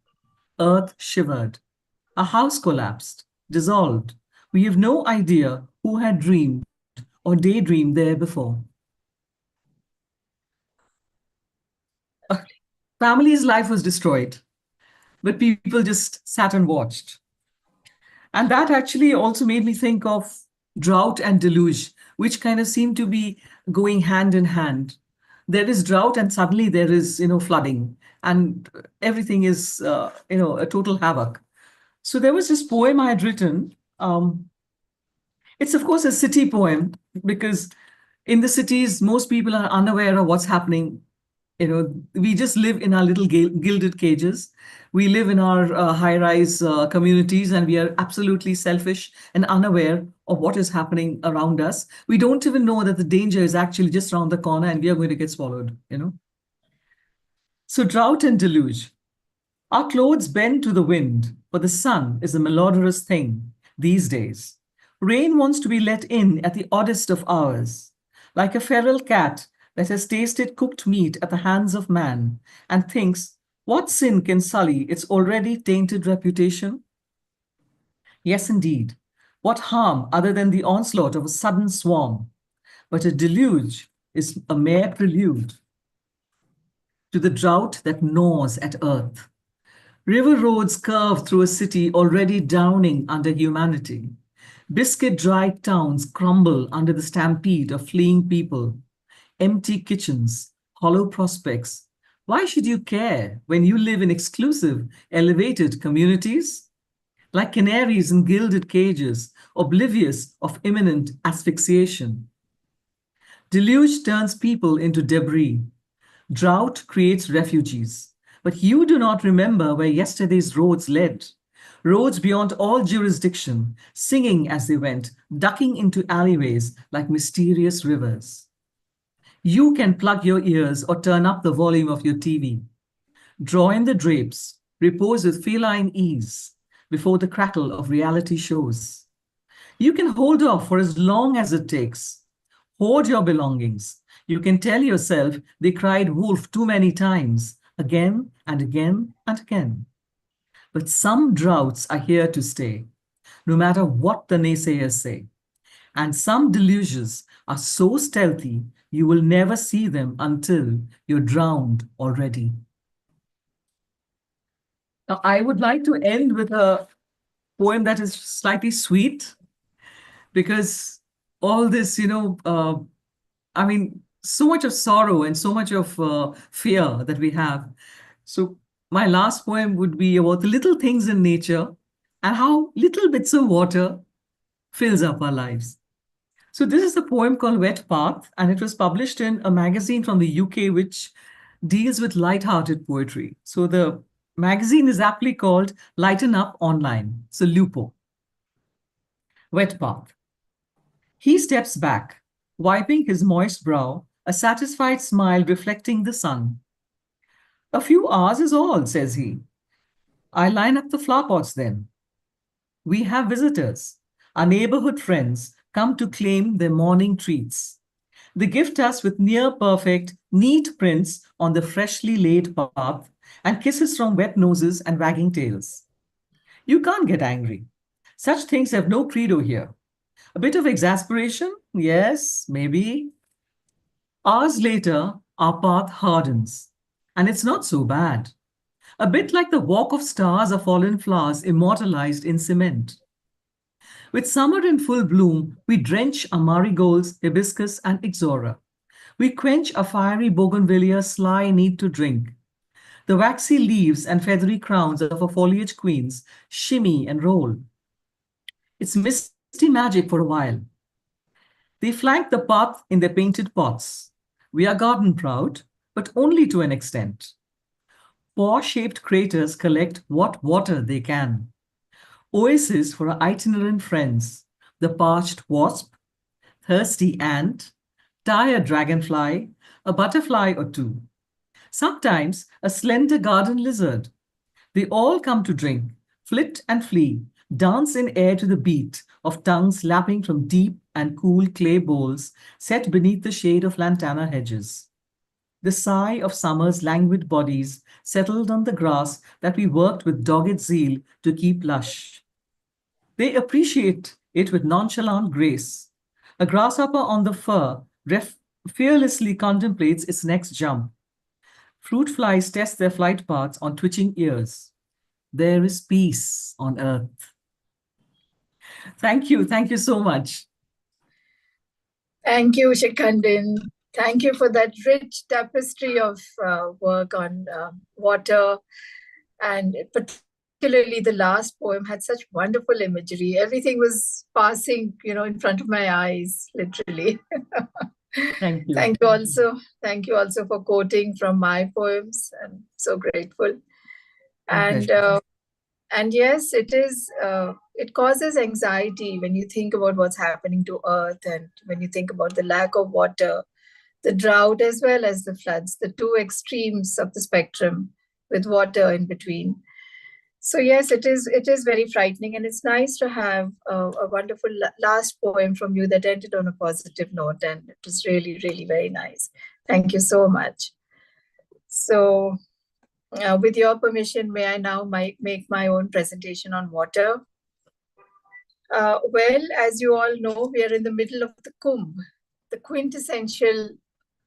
Earth shivered. A house collapsed, dissolved. We have no idea who had dreamed or daydreamed there before. A family's life was destroyed, but people just sat and watched. And that actually also made me think of drought and deluge, which kind of seem to be going hand in hand. There is drought and suddenly there is, flooding and everything is, a total havoc. So there was this poem I had written. It's, of course, a city poem because in the cities, most people are unaware of what's happening. We just live in our little gilded cages. We live in our high-rise communities and we are absolutely selfish and unaware of what is happening around us. We don't even know that the danger is actually just around the corner and we are going to get swallowed, So drought and deluge. Our clothes bend to the wind, but the sun is a malodorous thing these days. Rain wants to be let in at the oddest of hours, like a feral cat that has tasted cooked meat at the hands of man and thinks, what sin can sully its already tainted reputation? Yes, indeed. What harm other than the onslaught of a sudden swarm? But a deluge is a mere prelude to the drought that gnaws at earth. River roads curve through a city already drowning under humanity. Biscuit-dried towns crumble under the stampede of fleeing people. Empty kitchens, hollow prospects. Why should you care when you live in exclusive, elevated communities? Like canaries in gilded cages, oblivious of imminent asphyxiation. Deluge turns people into debris. Drought creates refugees. But you do not remember where yesterday's roads led. Roads beyond all jurisdiction, singing as they went, ducking into alleyways like mysterious rivers. You can plug your ears or turn up the volume of your TV. Draw in the drapes, repose with feline ease before the crackle of reality shows. You can hold off for as long as it takes. Hoard your belongings. You can tell yourself they cried wolf too many times, again and again and again. But some droughts are here to stay, no matter what the naysayers say. And some delusions are so stealthy, you will never see them until you're drowned already. Now, I would like to end with a poem that is slightly sweet, because all this, I mean, so much of sorrow and so much of fear that we have. So my last poem would be about the little things in nature and how little bits of water fills up our lives. So this is a poem called Wet Path, and it was published in a magazine from the UK which deals with light-hearted poetry. So the magazine is aptly called Lighten Up Online, so Lupo. Wet Path. He steps back, wiping his moist brow, a satisfied smile reflecting the sun. A few hours is all, says he. I line up the flower pots then. We have visitors. Our neighborhood friends come to claim their morning treats. They gift us with near-perfect, neat prints on the freshly laid path and kisses from wet noses and wagging tails. You can't get angry. Such things have no credo here. A bit of exasperation? Yes, maybe. Hours later, our path hardens, and it's not so bad. A bit like the walk of stars or fallen flowers immortalized in cement. With summer in full bloom, we drench our marigolds, hibiscus, and ixora. We quench a fiery bougainvillea sly need to drink. The waxy leaves and feathery crowns of our foliage queens shimmy and roll. It's misty magic for a while. They flank the path in their painted pots. We are garden proud, but only to an extent. Paw-shaped craters collect what water they can. Oasis for our itinerant friends, the parched wasp, thirsty ant, tired dragonfly, a butterfly or two. Sometimes a slender garden lizard. They all come to drink, flit and flee, dance in air to the beat of tongues lapping from deep and cool clay bowls set beneath the shade of lantana hedges. The sigh of summer's languid bodies settled on the grass that we worked with dogged zeal to keep lush. They appreciate it with nonchalant grace. A grasshopper on the fir fearlessly contemplates its next jump. Fruit flies test their flight paths on twitching ears. There is peace on earth. Thank you so much. Thank you, Shikhandin. Thank you for that rich tapestry of work on water, and particularly the last poem had such wonderful imagery. Everything was passing, in front of my eyes, literally. Thank you. Thank you also for quoting from my poems. I'm so grateful. And yes, it is. It causes anxiety when you think about what's happening to Earth, and when you think about the lack of water, the drought, as well as the floods, the two extremes of the spectrum with water in between. So yes, it is very frightening, and it's nice to have a wonderful last poem from you that ended on a positive note, and it was really, really very nice. Thank you so much. So with your permission, may I now make my own presentation on water? Well, as you all know, we are in the middle of the Kumbh, the quintessential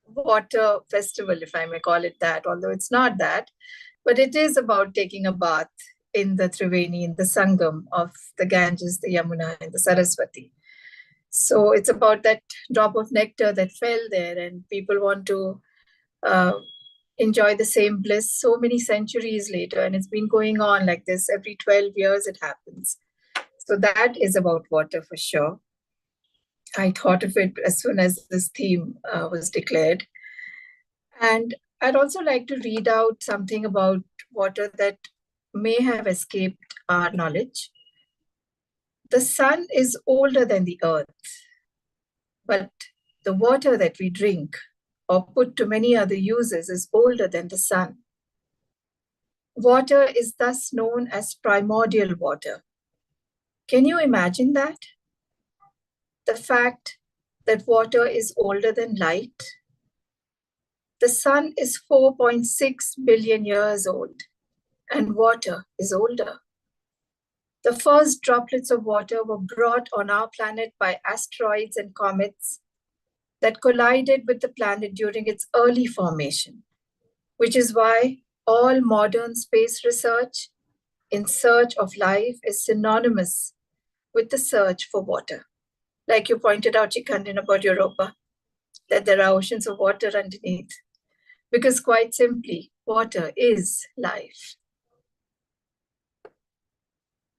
water festival, if I may call it that, although it's not that, but it is about taking a bath in the Triveni, in the Sangam of the Ganges, the Yamuna, and the Saraswati. So it's about that drop of nectar that fell there, and people want to enjoy the same bliss so many centuries later, and it's been going on like this. Every 12 years it happens. So that is about water for sure. I thought of it as soon as this theme was declared. And I'd also like to read out something about water that may have escaped our knowledge. The sun is older than the earth, but the water that we drink or put to many other uses is older than the sun. Water is thus known as primordial water. Can you imagine that? the fact that water is older than light. The sun is 4.6 billion years old, and water is older. The first droplets of water were brought on our planet by asteroids and comets that collided with the planet during its early formation, which is why all modern space research in search of life is synonymous with the search for water. Like you pointed out, Shikhandin, about Europa, that there are oceans of water underneath. Because quite simply, water is life.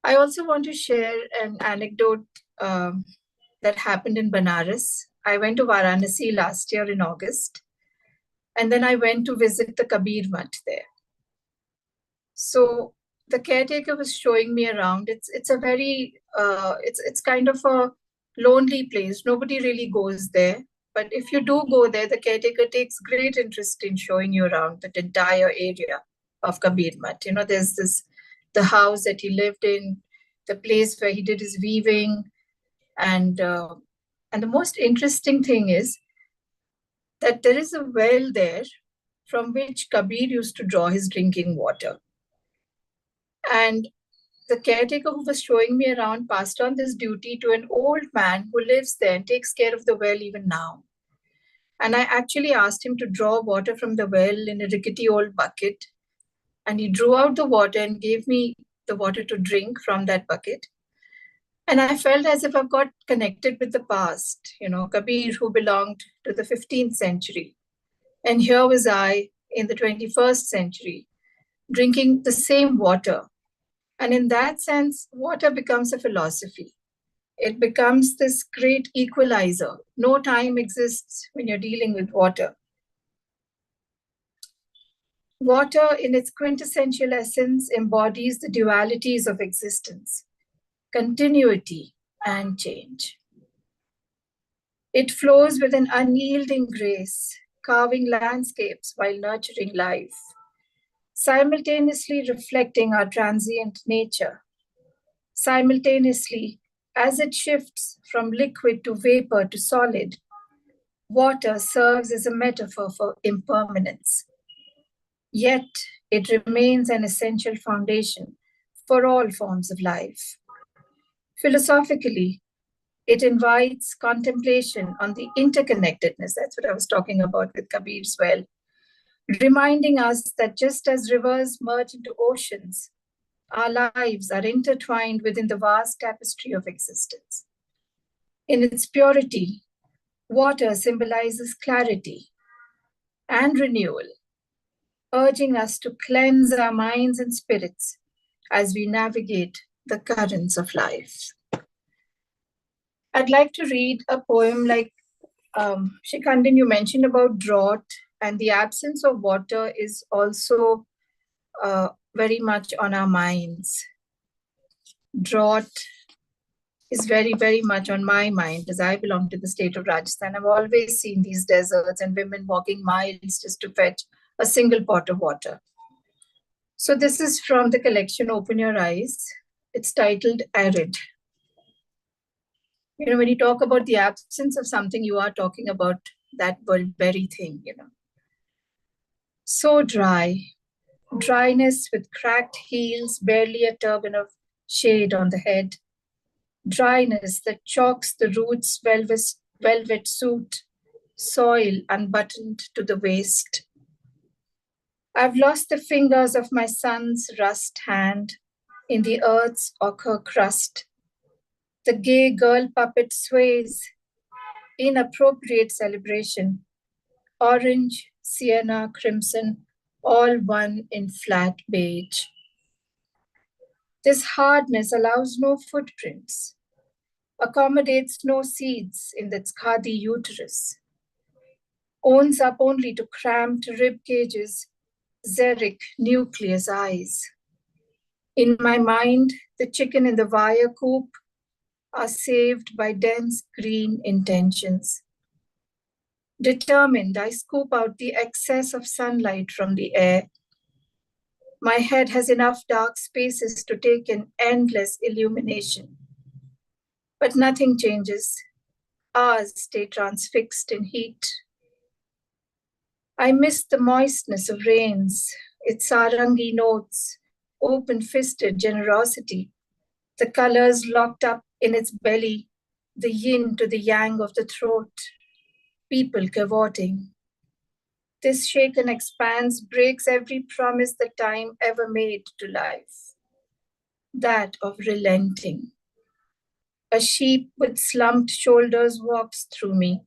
I also want to share an anecdote that happened in Benares. I went to Varanasi last year in August, and then I went to visit the Kabir Mutt there. So the caretaker was showing me around. It's a very, it's kind of a lonely place. Nobody really goes there. But if you do go there, the caretaker takes great interest in showing you around that entire area of Kabir Mutt. You know, there's the house that he lived in, the place where he did his weaving. And the most interesting thing is that there is a well there from which Kabir used to draw his drinking water. And the caretaker who was showing me around passed on this duty to an old man who lives there and takes care of the well even now. And I actually asked him to draw water from the well in a rickety old bucket. And he drew out the water and gave me the water to drink from that bucket. And I felt as if I've got connected with the past, you know, Kabir, who belonged to the 15th century. And here was I in the 21st century, drinking the same water. And in that sense, water becomes a philosophy. It becomes this great equalizer. No time exists when you're dealing with water. Water, in its quintessential essence, embodies the dualities of existence, continuity and change. It flows with an unyielding grace, carving landscapes while nurturing life, simultaneously reflecting our transient nature. Simultaneously, as it shifts from liquid to vapor to solid, water serves as a metaphor for impermanence. Yet, it remains an essential foundation for all forms of life. Philosophically, it invites contemplation on the interconnectedness. That's what I was talking about with Kabir's well, reminding us that just as rivers merge into oceans, our lives are intertwined within the vast tapestry of existence. In its purity, water symbolizes clarity and renewal, urging us to cleanse our minds and spirits as we navigate the currents of life. I'd like to read a poem like Shikhandin, you mentioned about drought, and the absence of water is also very much on our minds. Drought is very, very much on my mind as I belong to the state of Rajasthan. I've always seen these deserts and women walking miles just to fetch a single pot of water. So this is from the collection Open Your Eyes. It's titled Arid. You know, when you talk about the absence of something, you are talking about that very thing, you know. So dry, dryness with cracked heels, barely a turban of shade on the head. Dryness that chalks the roots' velvet suit, soil unbuttoned to the waist. I've lost the fingers of my son's rust hand in the earth's ochre crust. The gay girl puppet sways, inappropriate celebration. Orange, sienna, crimson, all one in flat beige. This hardness allows no footprints, accommodates no seeds in its khadi uterus, owns up only to cramped rib cages, xeric nucleus eyes. In my mind, the chicken in the wire coop are saved by dense green intentions. Determined, I scoop out the excess of sunlight from the air. My head has enough dark spaces to take in endless illumination. But nothing changes. Ours stay transfixed in heat. I miss the moistness of rains, its sarangi notes, open-fisted generosity, the colors locked up in its belly, the yin to the yang of the throat, people cavorting. This shaken expanse breaks every promise that time ever made to life, that of relenting. A sheep with slumped shoulders walks through me.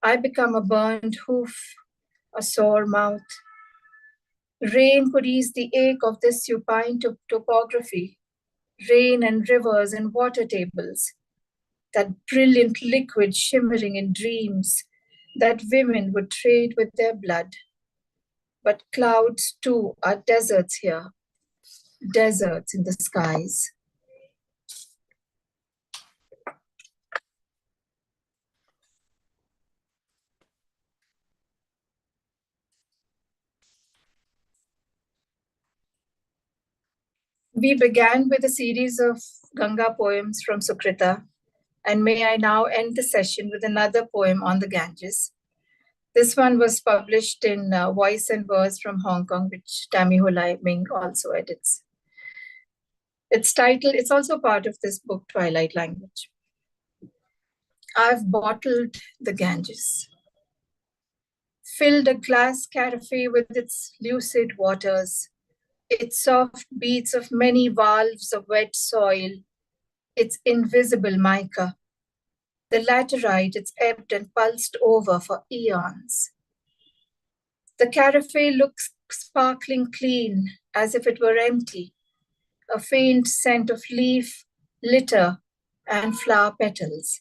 I become a burned hoof, a sore mouth. Rain could ease the ache of this supine topography, rain and rivers and water tables, that brilliant liquid shimmering in dreams that women would trade with their blood. But clouds too are deserts here, deserts in the skies. We began with a series of Ganga poems from Sukrita, and may I now end the session with another poem on the Ganges. This one was published in Voice and Verse from Hong Kong, which Tammy Hulai Ming also edits. Its title, it's also part of this book, Twilight Language. I've bottled the Ganges, filled a glass carafe with its lucid waters, its soft beats of many valves of wet soil, its invisible mica. The laterite, it's ebbed and pulsed over for eons. The carafe looks sparkling clean, as if it were empty, a faint scent of leaf, litter, and flower petals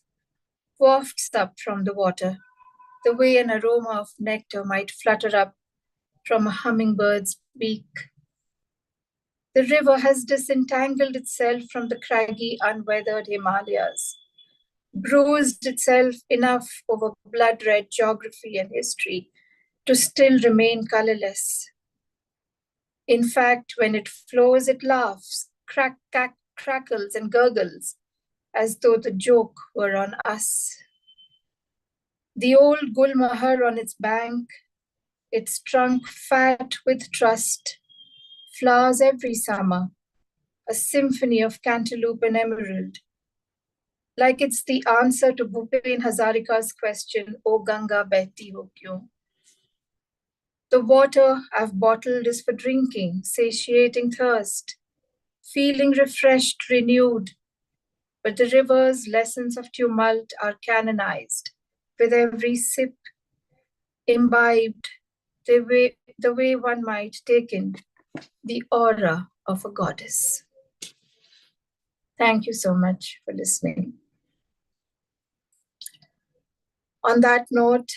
wafts up from the water, the way an aroma of nectar might flutter up from a hummingbird's beak. The river has disentangled itself from the craggy, unweathered Himalayas, bruised itself enough over blood-red geography and history to still remain colorless. In fact, when it flows, it laughs, crackles, and gurgles, as though the joke were on us. The old Gulmahar on its bank, its trunk fat with trust, flowers every summer, a symphony of cantaloupe and emerald, like it's the answer to Bhupen Hazarika's question, O Ganga Behti Ho Kyun? The water I've bottled is for drinking, satiating thirst, feeling refreshed, renewed. But the river's lessons of tumult are canonized with every sip, imbibed the way one might take in the aura of a goddess. Thank you so much for listening. On that note,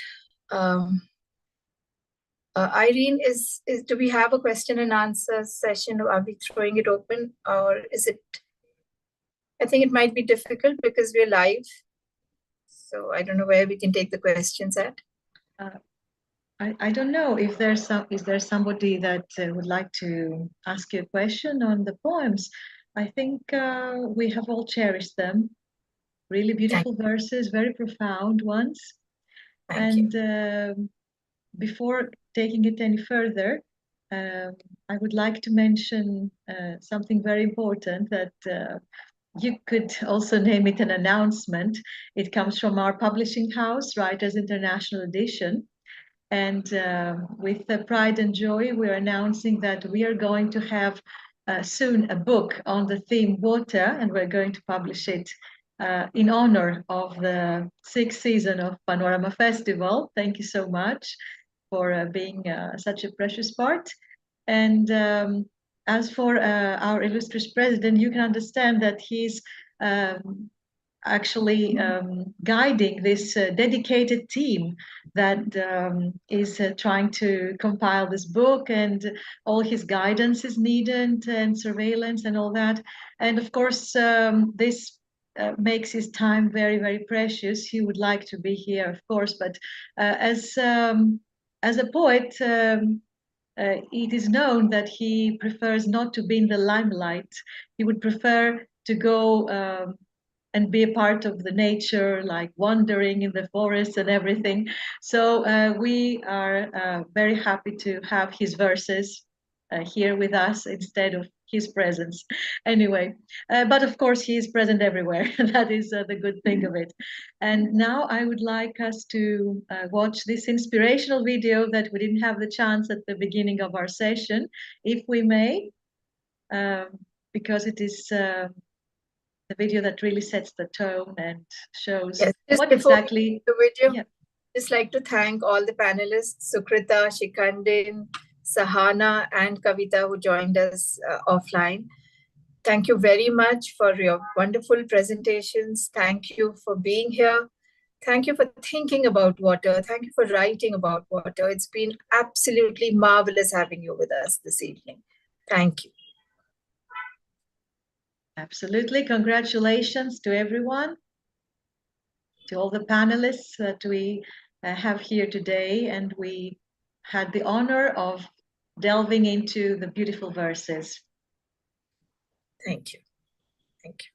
Irene, do we have a question and answer session, or are we throwing it open, or is it? I think it might be difficult because we're live, so I don't know where we can take the questions at. I don't know if is there somebody that would like to ask you a question on the poems. I think we have all cherished them. Really beautiful verses, very profound ones. Thank you. Before taking it any further, I would like to mention something very important that you could also name it an announcement. It comes from our publishing house, Writers International Edition. And with pride and joy, we're announcing that we are going to have soon a book on the theme water, and we're going to publish it in honor of the 6th season of Panorama Festival. Thank you so much for being such a precious part. And as for our illustrious president, you can understand that he's actually guiding this dedicated team that is trying to compile this book, and all his guidance is needed, and surveillance and all that. And of course, this makes his time very, very precious. He would like to be here, of course, but as a poet, it is known that he prefers not to be in the limelight. He would prefer to go and be a part of the nature, like wandering in the forest and everything. So we are very happy to have his verses here with us instead of his presence. Anyway, but of course he is present everywhere. That is the good thing of it. And now I would like us to watch this inspirational video that we didn't have the chance at the beginning of our session, if we may, because it is the video that really sets the tone and shows what exactly the video. Yeah. Just like to thank all the panelists, Sukrita, Shikhandin, Sahana, and Kavita, who joined us offline. Thank you very much for your wonderful presentations. Thank you for being here. Thank you for thinking about water. Thank you for writing about water. It's been absolutely marvelous having you with us this evening. Thank you. Absolutely. Congratulations to everyone, to all the panelists that we have here today. And we had the honor of delving into the beautiful verses. Thank you. Thank you.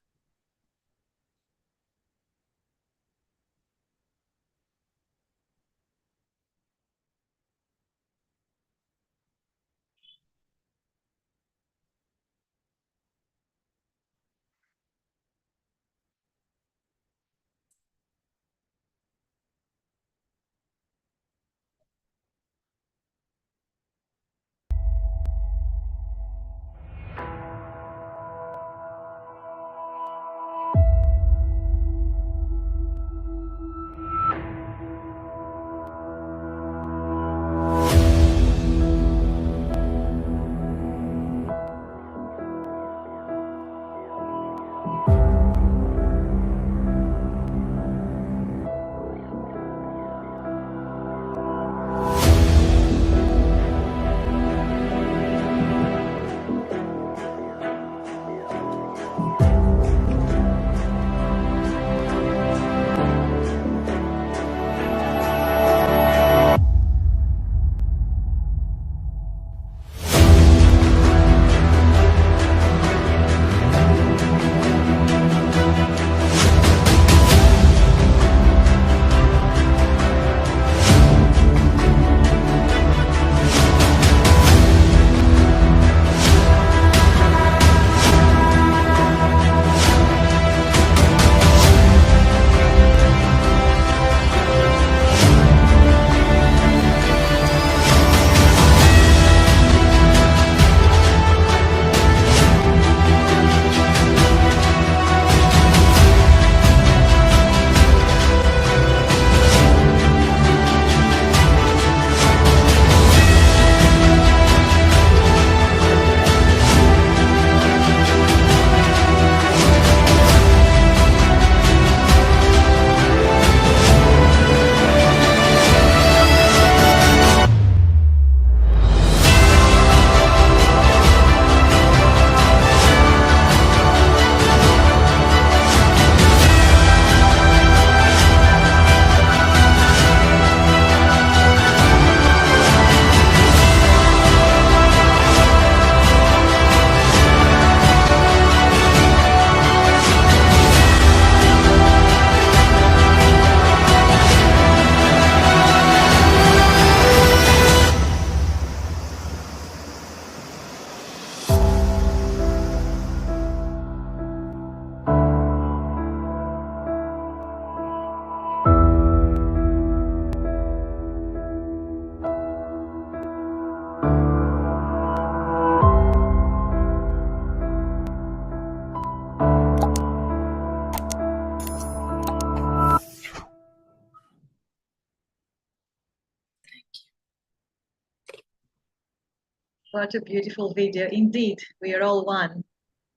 What a beautiful video. Indeed, we are all one.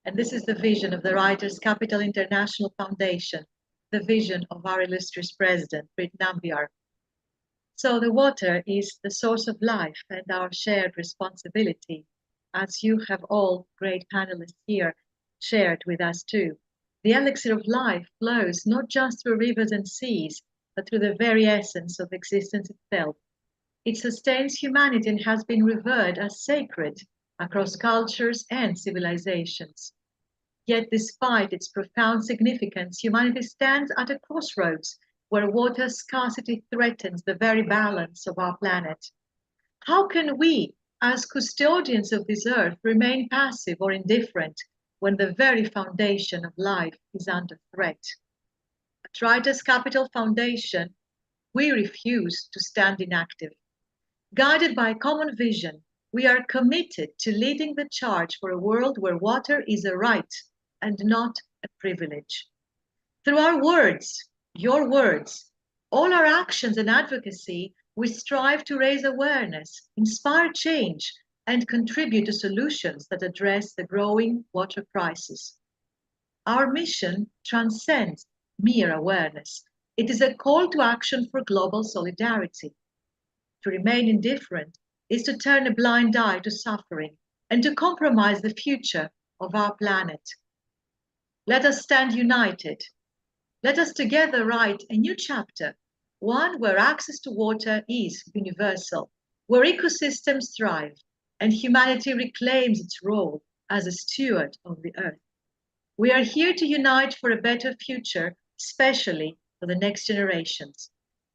And this is the vision of the Writers' Capital International Foundation, the vision of our illustrious president, Nambiar. So the water is the source of life and our shared responsibility, as you have all great panelists here shared with us too. The elixir of life flows not just through rivers and seas, but through the very essence of existence itself. It sustains humanity and has been revered as sacred across cultures and civilizations. Yet despite its profound significance, humanity stands at a crossroads where water scarcity threatens the very balance of our planet. How can we, as custodians of this earth, remain passive or indifferent when the very foundation of life is under threat? At Writers' Capital Foundation, we refuse to stand inactive. Guided by a common vision, we are committed to leading the charge for a world where water is a right and not a privilege. Through our words, your words, all our actions and advocacy, we strive to raise awareness, inspire change, and contribute to solutions that address the growing water crisis. Our mission transcends mere awareness. It is a call to action for global solidarity. To remain indifferent is to turn a blind eye to suffering and to compromise the future of our planet. Let us stand united. Let us together write a new chapter, one where access to water is universal, where ecosystems thrive, and humanity reclaims its role as a steward of the earth. We are here to unite for a better future, especially for the next generations.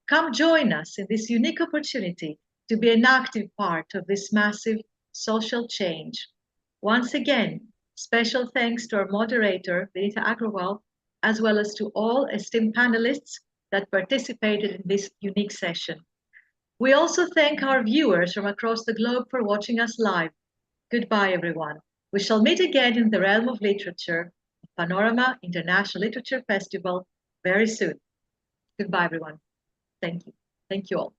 Come join us in this unique opportunity to be an active part of this massive social change. Once again, special thanks to our moderator, Vinita Agrawal, as well as to all esteemed panelists that participated in this unique session. We also thank our viewers from across the globe for watching us live. Goodbye, everyone. We shall meet again in the realm of literature, Panorama International Literature Festival, very soon. Goodbye, everyone. Thank you. Thank you all.